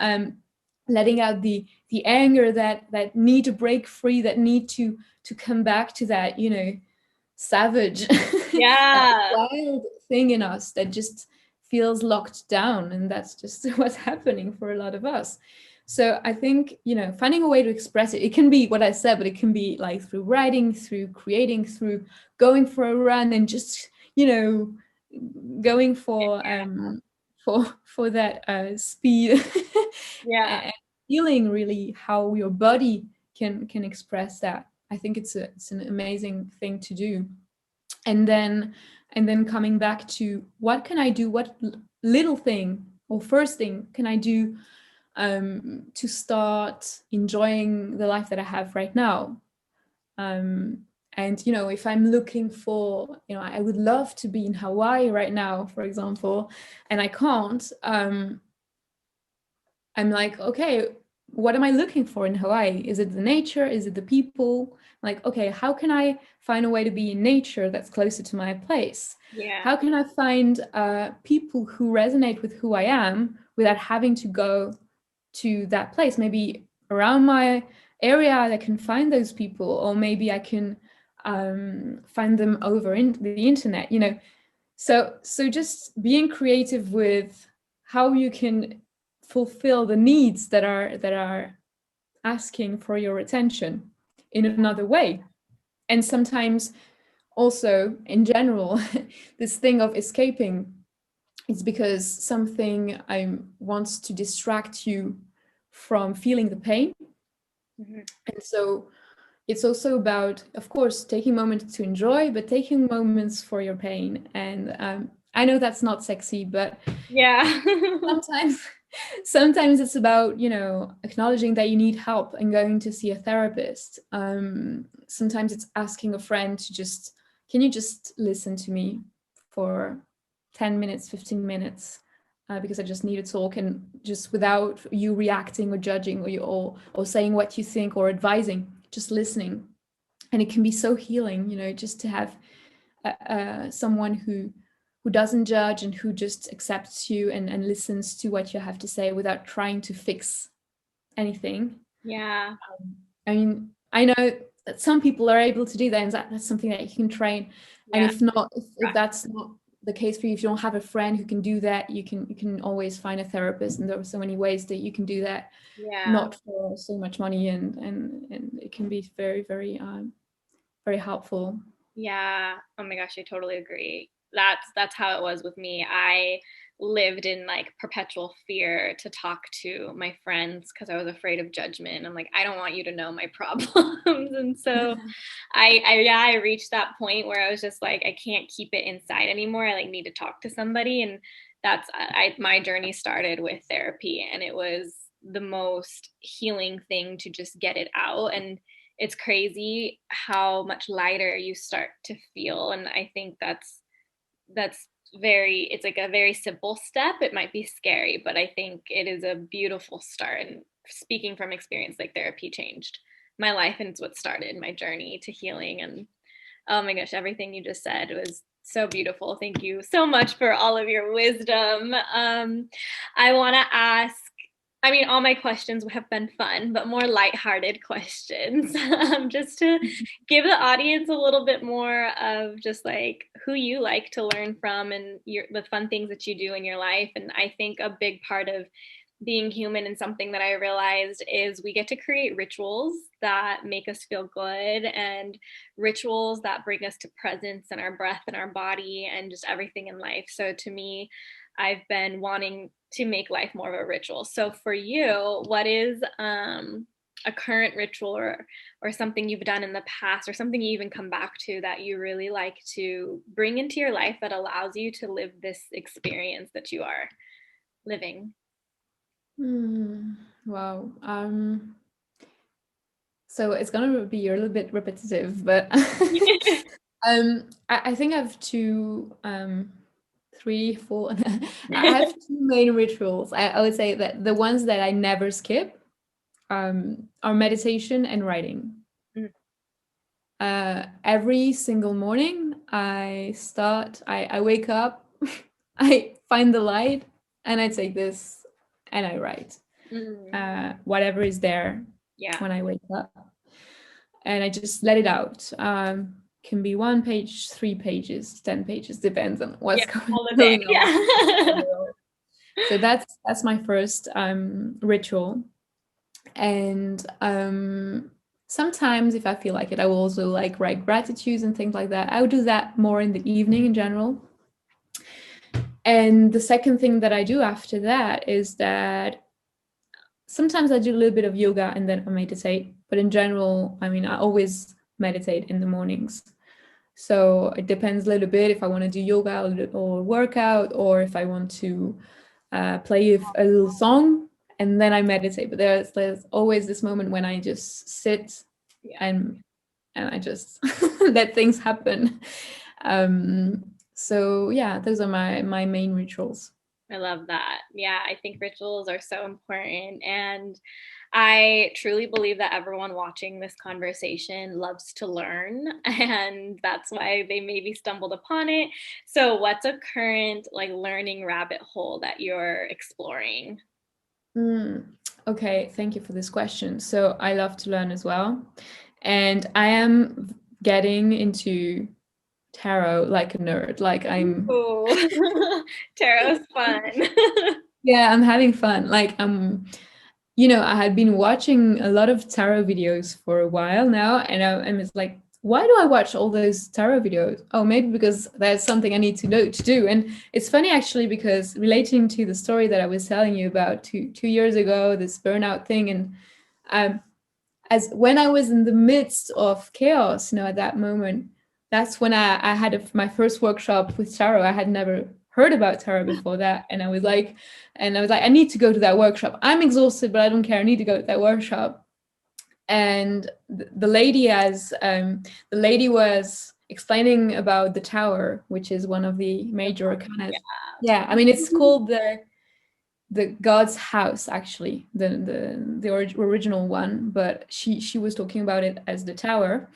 [SPEAKER 3] letting out the anger, that need to break free, that need to come back to that, savage,
[SPEAKER 1] Yeah.
[SPEAKER 3] wild thing in us that just feels locked down. And that's just what's happening for a lot of us. So I think, finding a way to express it, it can be what I said, but it can be like through writing, through creating, through going for a run, and just, going for that speed,
[SPEAKER 1] Yeah.
[SPEAKER 3] and feeling really how your body can express that. I think it's an amazing thing to do. And then coming back to, what can I do, what little thing or first thing can I do, to start enjoying the life that I have right now. And if I'm looking for, I would love to be in Hawaii right now, for example, and I can't, I'm like, okay, what am I looking for in Hawaii? Is it the nature? Is it the people? Like, okay, how can I find a way to be in nature that's closer to my place?
[SPEAKER 1] Yeah.
[SPEAKER 3] How can I find people who resonate with who I am without having to go to that place? Maybe around my area, I can find those people, or maybe I can find them over in the internet. So just being creative with how you can fulfill the needs that are asking for your attention in another way. And sometimes also, in general, this thing of escaping is because something wants to distract you from feeling the pain.
[SPEAKER 1] Mhm.
[SPEAKER 3] And so it's also about, of course, taking moments to enjoy, but taking moments for your pain. And I know that's not sexy, but
[SPEAKER 1] Yeah.
[SPEAKER 3] sometimes sometimes it's about, acknowledging that you need help and going to see a therapist. Sometimes it's asking a friend to just, can you just listen to me for 10 minutes, 15 minutes, because I just need to talk, and just without you reacting or judging, or saying what you think or advising, just listening. And it can be so healing, just to have someone who doesn't judge, and who just accepts you, and listens to what you have to say without trying to fix anything.
[SPEAKER 1] Yeah.
[SPEAKER 3] I mean, I know that some people are able to do that, and that's something that you can train. And
[SPEAKER 1] Yeah.
[SPEAKER 3] if not, if that's not the case for you. If you don't have a friend who can do that, you can always find a therapist, and there are so many ways that you can do that, not for so much money, and it can be very, very very helpful.
[SPEAKER 1] Yeah. Oh my gosh, I totally agree. That's how it was with me. I lived in like perpetual fear to talk to my friends because I was afraid of judgment. I'm like, I don't want you to know my problems. And so I reached that point where I was just like, I can't keep it inside anymore. I like need to talk to somebody. And that's my journey started with therapy, and it was the most healing thing to just get it out. And it's crazy how much lighter you start to feel. And I think that's it's like a very simple step. It might be scary, but I think it is a beautiful start. And speaking from experience, like therapy changed my life, and it's what started my journey to healing. And oh my gosh, everything you just said was so beautiful. Thank you so much for all of your wisdom. I want to ask, I mean, all my questions have been fun, but more lighthearted questions, just to give the audience a little bit more of just like who you like to learn from and the fun things that you do in your life. And I think a big part of being human, and something that I realized, is we get to create rituals that make us feel good, and rituals that bring us to presence and our breath and our body and just everything in life. So to me, I've been wanting to make life more of a ritual. So for you, what is a current ritual or something you've done in the past, or something you even come back to that you really like to bring into your life that allows you to live this experience that you are living?
[SPEAKER 3] Wow. So it's gonna be a little bit repetitive, but I think I have two, three, four. I have two main rituals. I would say that the ones that I never skip are meditation and writing. Every single morning, I wake up, I find the light, and I take this and I write whatever is there when I wake up, and I just let it out. Can be 1 page, 3 pages, 10 pages, depends on what's going on. So that's my first ritual. And sometimes if I feel like it, I will also like write gratitudes and things like that. I would do that more in the evening in general. And the second thing that I do after that is that sometimes I do a little bit of yoga and then I meditate. But in general, I mean, I always meditate in the mornings. So it depends a little bit if I want to do yoga or workout, or if I want to play a little song, and then I meditate. But there's always this moment when I just sit and I just let things happen. So yeah, those are my main rituals.
[SPEAKER 1] I love that. Yeah, I think rituals are so important. And I truly believe that everyone watching this conversation loves to learn, and that's why they maybe stumbled upon it. So what's a current like learning rabbit hole that you're exploring?
[SPEAKER 3] Okay, thank you for this question. So I love to learn as well. And I am getting into tarot like a nerd. Like I'm
[SPEAKER 1] Tarot's fun.
[SPEAKER 3] Yeah, I'm having fun. Like I had been watching a lot of tarot videos for a while now, and I'm just like, why do I watch all those tarot videos? Oh, maybe because that's something I need to know to do. And it's funny actually, because relating to the story that I was telling you about two years ago, this burnout thing, and as when I was in the midst of chaos, at that moment, that's when I had my first workshop with tarot. I had never heard about tarot before that, and I was like, I need to go to that workshop. I'm exhausted, but I don't care. I need to go to that workshop. And the lady was explaining about the tower, which is one of the major arcana. Yeah, I mean, it's called the God's house, actually, the original one, but she was talking about it as the tower,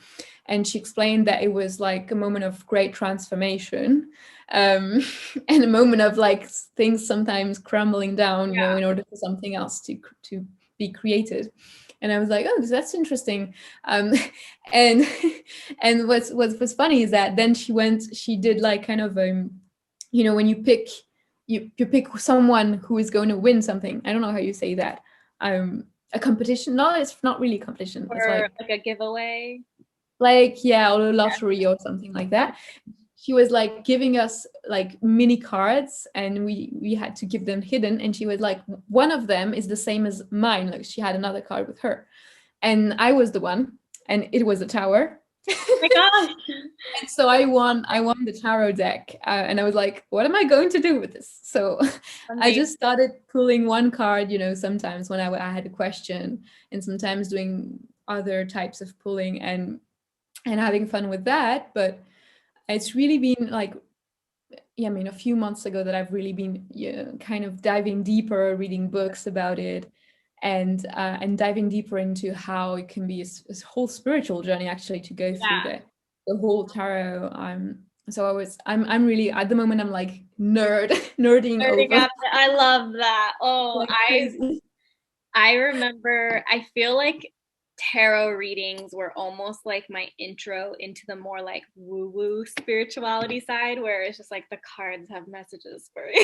[SPEAKER 3] and she explained that it was like a moment of great transformation, and a moment of like things sometimes crumbling down, in order for something else to be created. And I was like, oh, that's interesting. And and what's funny is that then she did like kind of you know, when you pick someone who is going to win something. I don't know how you say that. A competition. No, it's not really a competition. It's
[SPEAKER 1] Or like a giveaway.
[SPEAKER 3] yeah, or a lottery or something like that. She was like giving us like mini cards, and we had to give them hidden, and she was like, one of them is the same as mine, like she had another card with her, and I was the one, and it was a tower.
[SPEAKER 1] Oh my gosh.
[SPEAKER 3] And so I won the tarot deck, and I was like, what am I going to do with this? So I
[SPEAKER 1] Amazing.
[SPEAKER 3] just started pulling one card, you know, sometimes when I had a question, and sometimes doing other types of pulling, and having fun with that. But it's really been like, yeah, I mean, a few months ago that I've really been, yeah, kind of diving deeper, reading books about it, and diving deeper into how it can be a whole spiritual journey actually to go through
[SPEAKER 1] Yeah.
[SPEAKER 3] the whole tarot. So I'm really at the moment I'm like nerding
[SPEAKER 1] Learning
[SPEAKER 3] over
[SPEAKER 1] up. I love that. Oh,
[SPEAKER 3] like crazy.
[SPEAKER 1] I remember, I feel like tarot readings were almost like my intro into the more like woo-woo spirituality side, where it's just like the cards have messages for you.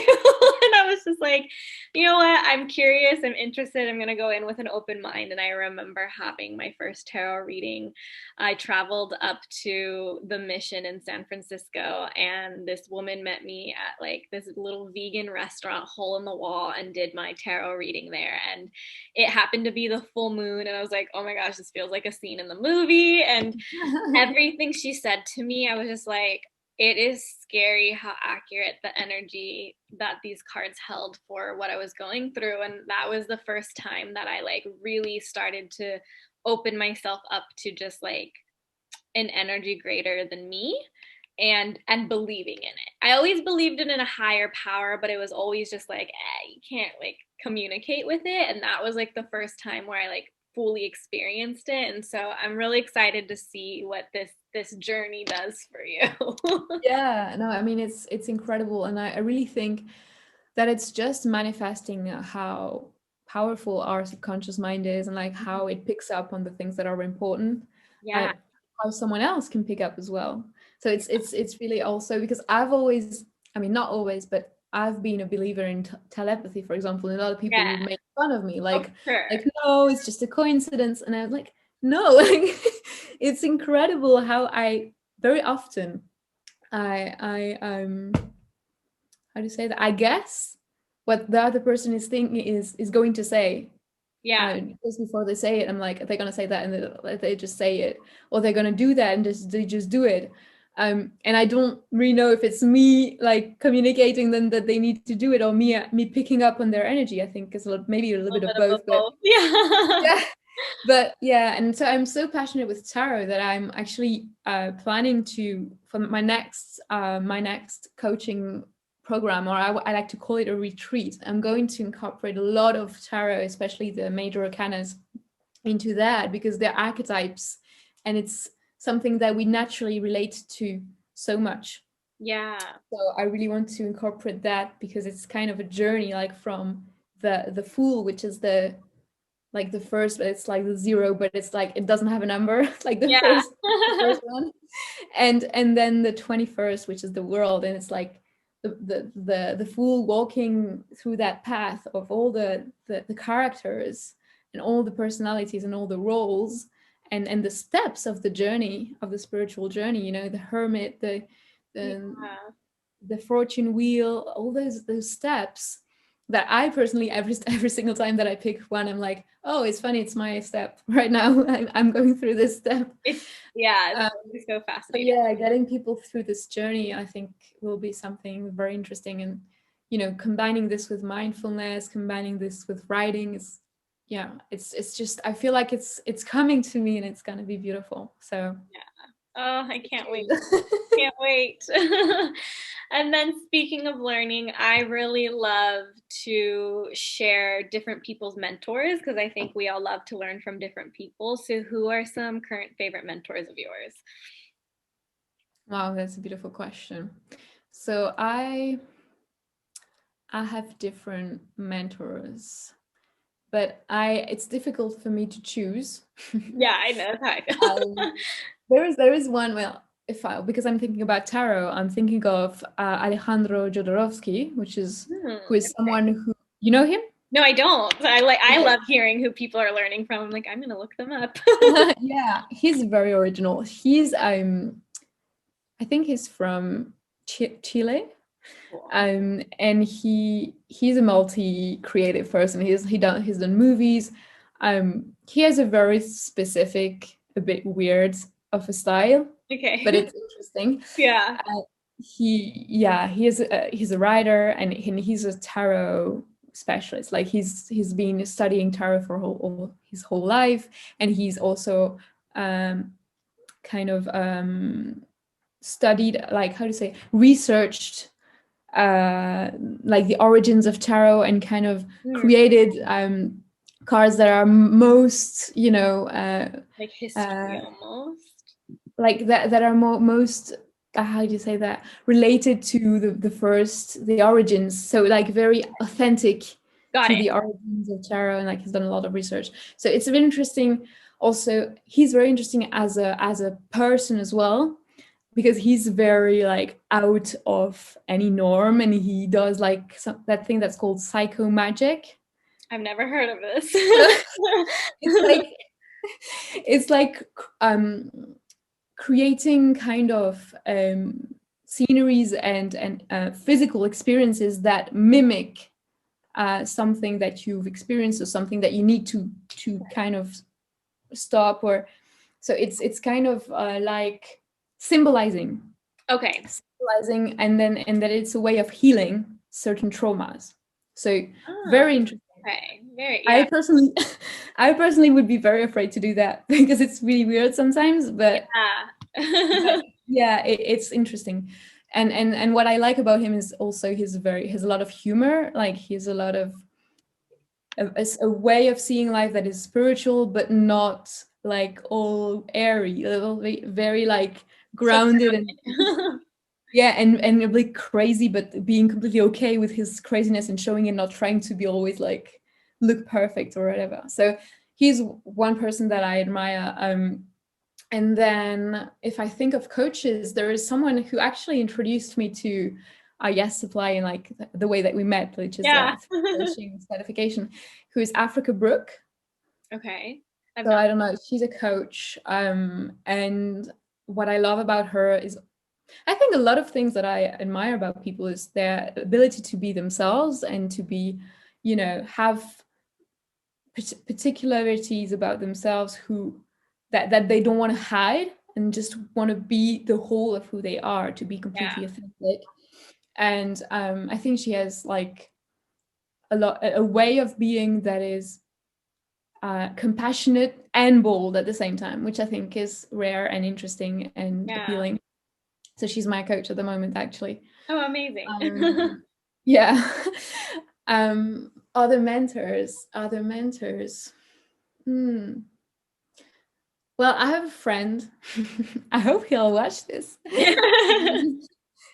[SPEAKER 1] And I was just like, you know what? I'm curious, I'm interested, I'm gonna go in with an open mind. And I remember having my first tarot reading. I traveled up to the Mission in San Francisco, and this woman met me at like this little vegan restaurant, hole in the wall, and did my tarot reading there. And it happened to be the full moon, and I was like, oh my gosh, this feels like a scene in the movie. And everything she said to me, I was just like, it is scary how accurate the energy that these cards held for what I was going through. And that was the first time that I like really started to open myself up to just like an energy greater than me, and believing in it. I always believed in a higher power, but it was always just like, you can't like communicate with it. And that was like the first time where I like fully experienced it. And so I'm really excited to see what this journey does for you.
[SPEAKER 3] Yeah, no, I mean it's incredible, and I really think that it's just manifesting how powerful our subconscious mind is, and like how it picks up on the things that are important,
[SPEAKER 1] Yeah.
[SPEAKER 3] and how someone else can pick up as well. So it's really also because I've always, I mean, not always, but I've been a believer in telepathy, for example, and a lot of people
[SPEAKER 1] Yeah.
[SPEAKER 3] would make fun of me,
[SPEAKER 1] Oh, sure.
[SPEAKER 3] like no, it's just a coincidence, and I was like, no, like it's incredible how I very often I how do you say that? I guess what the other person is thinking is going to say.
[SPEAKER 1] Yeah.
[SPEAKER 3] Just before they say it, I'm like, they're gonna say that, and they just say it, or they're gonna do that, and they just do it. And I don't really know if it's me like communicating them that they need to do it, or me picking up on their energy. I think it's maybe a little bit of
[SPEAKER 1] A bit
[SPEAKER 3] both,
[SPEAKER 1] of
[SPEAKER 3] but
[SPEAKER 1] both. Yeah.
[SPEAKER 3] yeah. But yeah, and so I'm so passionate with tarot that I'm actually planning to, for my next coaching program, or I like to call it a retreat. I'm going to incorporate a lot of tarot, especially the major arcanas, into that, because they're archetypes, and it's something that we naturally relate to so much.
[SPEAKER 1] Yeah.
[SPEAKER 3] So I really want to incorporate that, because it's kind of a journey, like from the Fool, which is the like the first, but it's like the zero, but it's like it doesn't have a number, like
[SPEAKER 1] Yeah.
[SPEAKER 3] the first one, and then the 21st, which is the World, and it's like the Fool walking through that path of all the characters and all the personalities and all the roles, and the steps of the journey, of the spiritual journey, you know, the Hermit, the
[SPEAKER 1] Yeah.
[SPEAKER 3] the Fortune Wheel, all those steps that I personally, every single time that I pick one, I'm like, oh, it's funny, it's my step right now. I'm going through this step.
[SPEAKER 1] It's yeah,
[SPEAKER 3] Um,
[SPEAKER 1] it's so
[SPEAKER 3] but
[SPEAKER 1] fascinating.
[SPEAKER 3] yeah, getting people through this journey, I think, will be something very interesting. And you know, combining this with mindfulness, combining this with writing is, yeah, it's just, I feel like it's coming to me, and it's gonna be beautiful. So
[SPEAKER 1] Oh, I can't wait. Can't wait. And then speaking of learning, I really love to share different people's mentors, because I think we all love to learn from different people. So who are some current favorite mentors of yours?
[SPEAKER 3] wow, that's a beautiful question. So I have different mentors, but it's difficult for me to choose.
[SPEAKER 1] Yeah, I know. That's how I feel.
[SPEAKER 3] um, there is one. Well, because I'm thinking about tarot, I'm thinking of Alejandro Jodorowsky, who is someone who, you know him?
[SPEAKER 1] No, I don't. I love hearing who people are learning from. I'm like, I'm gonna look them up.
[SPEAKER 3] Yeah, he's very original. He's I think he's from Chile.
[SPEAKER 1] Cool.
[SPEAKER 3] And he's a multi-creative person. He's done movies. He has a very specific, a bit weird of a style,
[SPEAKER 1] Okay.
[SPEAKER 3] but it's interesting.
[SPEAKER 1] Yeah.
[SPEAKER 3] He's a writer, and he's a tarot specialist. Like he's been studying tarot for his whole life, and he's also kind of studied, like, how to say, researched like the origins of tarot, and kind of created cards that are most,
[SPEAKER 1] like history almost.
[SPEAKER 3] like that are most how do you say that, related to the origins, so like very authentic to the origins of tarot, and like he's done a lot of research. So it's very interesting. Also, he's very interesting as a person as well, because he's very like out of any norm, and he does like that thing that's called psycho magic.
[SPEAKER 1] I've never heard of this.
[SPEAKER 3] It's like creating kind of sceneries and physical experiences that mimic something that you've experienced, or something that you need to kind of stop, or so it's kind of like symbolizing.
[SPEAKER 1] Okay.
[SPEAKER 3] Symbolizing, and that it's a way of healing certain traumas. So very interesting.
[SPEAKER 1] Okay. Very,
[SPEAKER 3] yeah. I personally would be very afraid to do that because it's really weird sometimes, but yeah, it's interesting. And what I like about him is also he has a lot of humor. Like he's a lot of a way of seeing life that is spiritual, but not like all airy, very like grounded and yeah, and a bit crazy, but being completely okay with his craziness and showing it, not trying to be always like look perfect or whatever. So he's one person that I admire. And then if I think of coaches, there is someone who actually introduced me to Yes Supply, and like the way that we met, which is coaching certification, who is Africa Brooke.
[SPEAKER 1] Okay.
[SPEAKER 3] So I don't know, she's a coach. And what I love about her is, I think a lot of things that I admire about people is their ability to be themselves, and to be, have particularities about themselves that they don't want to hide, and just want to be the whole of who they are, to be completely authentic. And I think she has like a way of being that is compassionate and bold at the same time, which I think is rare and interesting and appealing. So she's my coach at the moment, actually.
[SPEAKER 1] Oh, amazing.
[SPEAKER 3] Yeah. Other mentors. Well, I have a friend. I hope he'll watch this.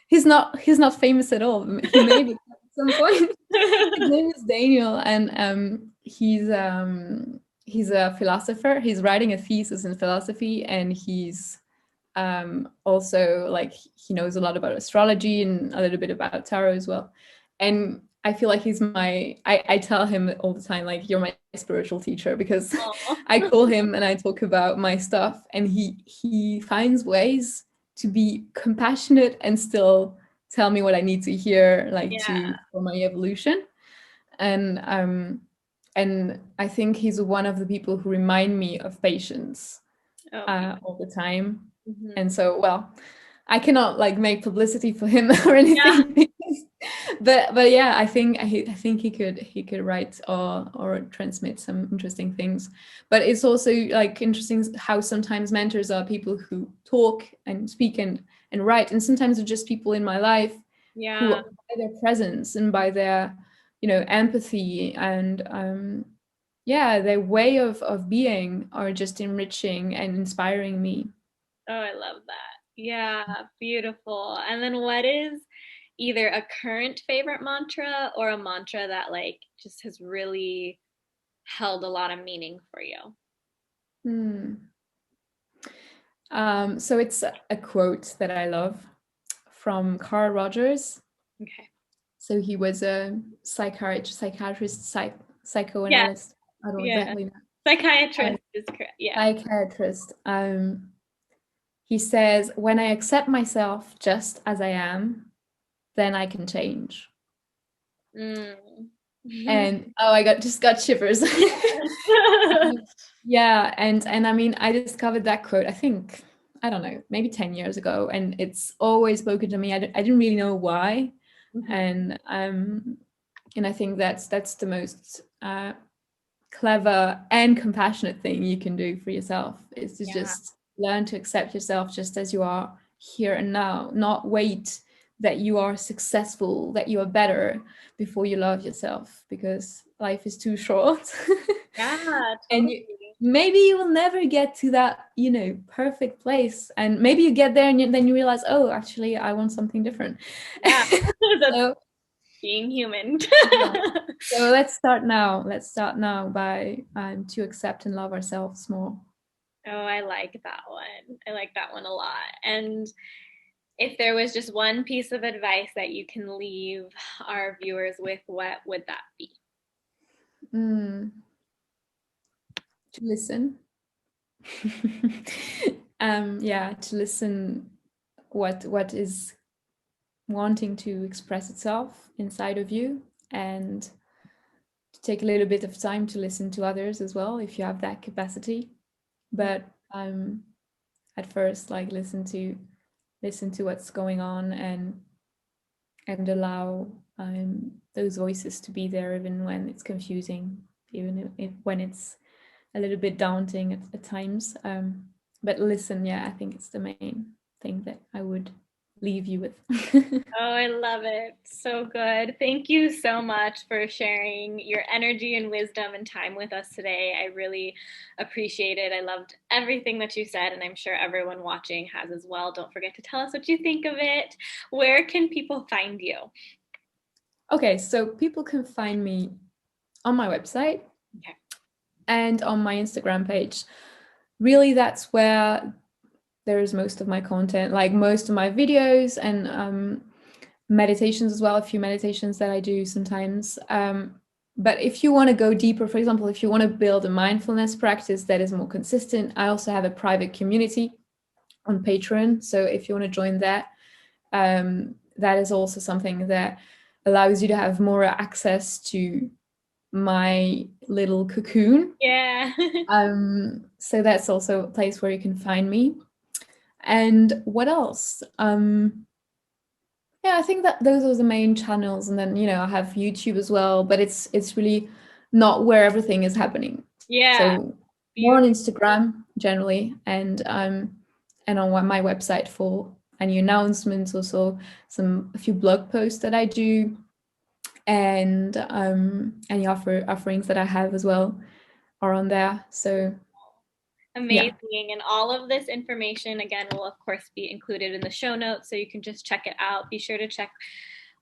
[SPEAKER 3] He's not famous at all. He may be at some point. His name is Daniel, and he's a philosopher. He's writing a thesis in philosophy, and he's also like he knows a lot about astrology and a little bit about tarot as well. And I feel like he's I tell him all the time, like, you're my spiritual teacher, because I call him and I talk about my stuff, and he finds ways to be compassionate and still tell me what I need to hear, like for my evolution. And I think he's one of the people who remind me of patience all the time. Mm-hmm. And so, well, I cannot like make publicity for him or anything, but yeah, I think he could write or transmit some interesting things. But it's also like interesting how sometimes mentors are people who talk and speak and write, and sometimes they're just people in my life who, by their presence and by their empathy and their way of being, are just enriching and inspiring me.
[SPEAKER 1] Oh, I love that. Yeah, beautiful. And then what is either a current favorite mantra or a mantra that like just has really held a lot of meaning for you?
[SPEAKER 3] So it's a quote that I love from Carl Rogers.
[SPEAKER 1] Okay.
[SPEAKER 3] So he was a psychiatrist,
[SPEAKER 1] Yeah.
[SPEAKER 3] psychoanalyst. I don't
[SPEAKER 1] Yeah.
[SPEAKER 3] exactly know.
[SPEAKER 1] Psychiatrist is correct. Yeah.
[SPEAKER 3] Psychiatrist. He says, "When I accept myself just as I am, then I can change."
[SPEAKER 1] Mm.
[SPEAKER 3] And oh, I got shivers. Yeah, and I mean, I discovered that quote, I think, I don't know, maybe 10 years ago, and it's always spoken to me. I didn't really know why.
[SPEAKER 1] Mhm.
[SPEAKER 3] And I think that's the most clever and compassionate thing you can do for yourself, is to
[SPEAKER 1] Yeah.
[SPEAKER 3] just learn to accept yourself just as you are here and now, not wait that you are successful, that you are better before you love yourself, because life is too short.
[SPEAKER 1] Yeah,
[SPEAKER 3] And
[SPEAKER 1] totally.
[SPEAKER 3] maybe you will never get to that, perfect place, and maybe you get there and then you realize, oh, actually I want something different.
[SPEAKER 1] Yeah. That's
[SPEAKER 3] So
[SPEAKER 1] being human.
[SPEAKER 3] yeah. So let's start now by to accept and love ourselves more.
[SPEAKER 1] Oh, I like that one. I like that one a lot. And if there was just one piece of advice that you can leave our viewers with, what would that be?
[SPEAKER 3] Mm, to listen. Yeah, to listen what is wanting to express itself inside of you, and to take a little bit of time to listen to others as well if you have that capacity. But at first, like, listen to what's going on, and allow those voices to be there even when it's confusing, even if when it's a little bit daunting at times. But listen, yeah, I think it's the main thing that I would leave you with.
[SPEAKER 1] Oh, I love it. So good. Thank you so much for sharing your energy and wisdom and time with us today. I really appreciate it. I loved everything that you said, and I'm sure everyone watching has as well. Don't forget to tell us what you think of it. Where can people find you?
[SPEAKER 3] Okay, so people can find me on my website
[SPEAKER 1] Okay.
[SPEAKER 3] and on my Instagram page. Really, that's where there is most of my content, like most of my videos, and meditations as well, a few meditations that I do sometimes. But if you want to go deeper, for example, if you want to build a mindfulness practice that is more consistent, I also have a private community on Patreon. So if you want to join that, that is also something that allows you to have more access to my little cocoon.
[SPEAKER 1] Yeah.
[SPEAKER 3] So that's also a place where you can find me. And what else? Yeah, I think that those are the main channels, and then I have YouTube as well, but it's really not where everything is happening.
[SPEAKER 1] Yeah.
[SPEAKER 3] So more on
[SPEAKER 1] Beautiful.
[SPEAKER 3] Instagram generally, and on my website for any announcements, also a few blog posts that I do, and any offerings that I have as well are on there. So yeah.
[SPEAKER 1] Amazing. And all of this information, again, will of course be included in the show notes. So you can just check it out. Be sure to check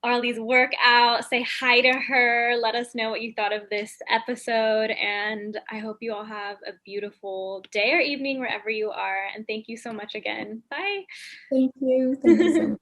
[SPEAKER 1] Arlie's work out. Say hi to her. Let us know what you thought of this episode. And I hope you all have a beautiful day or evening wherever you are. And thank you so much again. Bye.
[SPEAKER 3] Thank you. Thank you so much.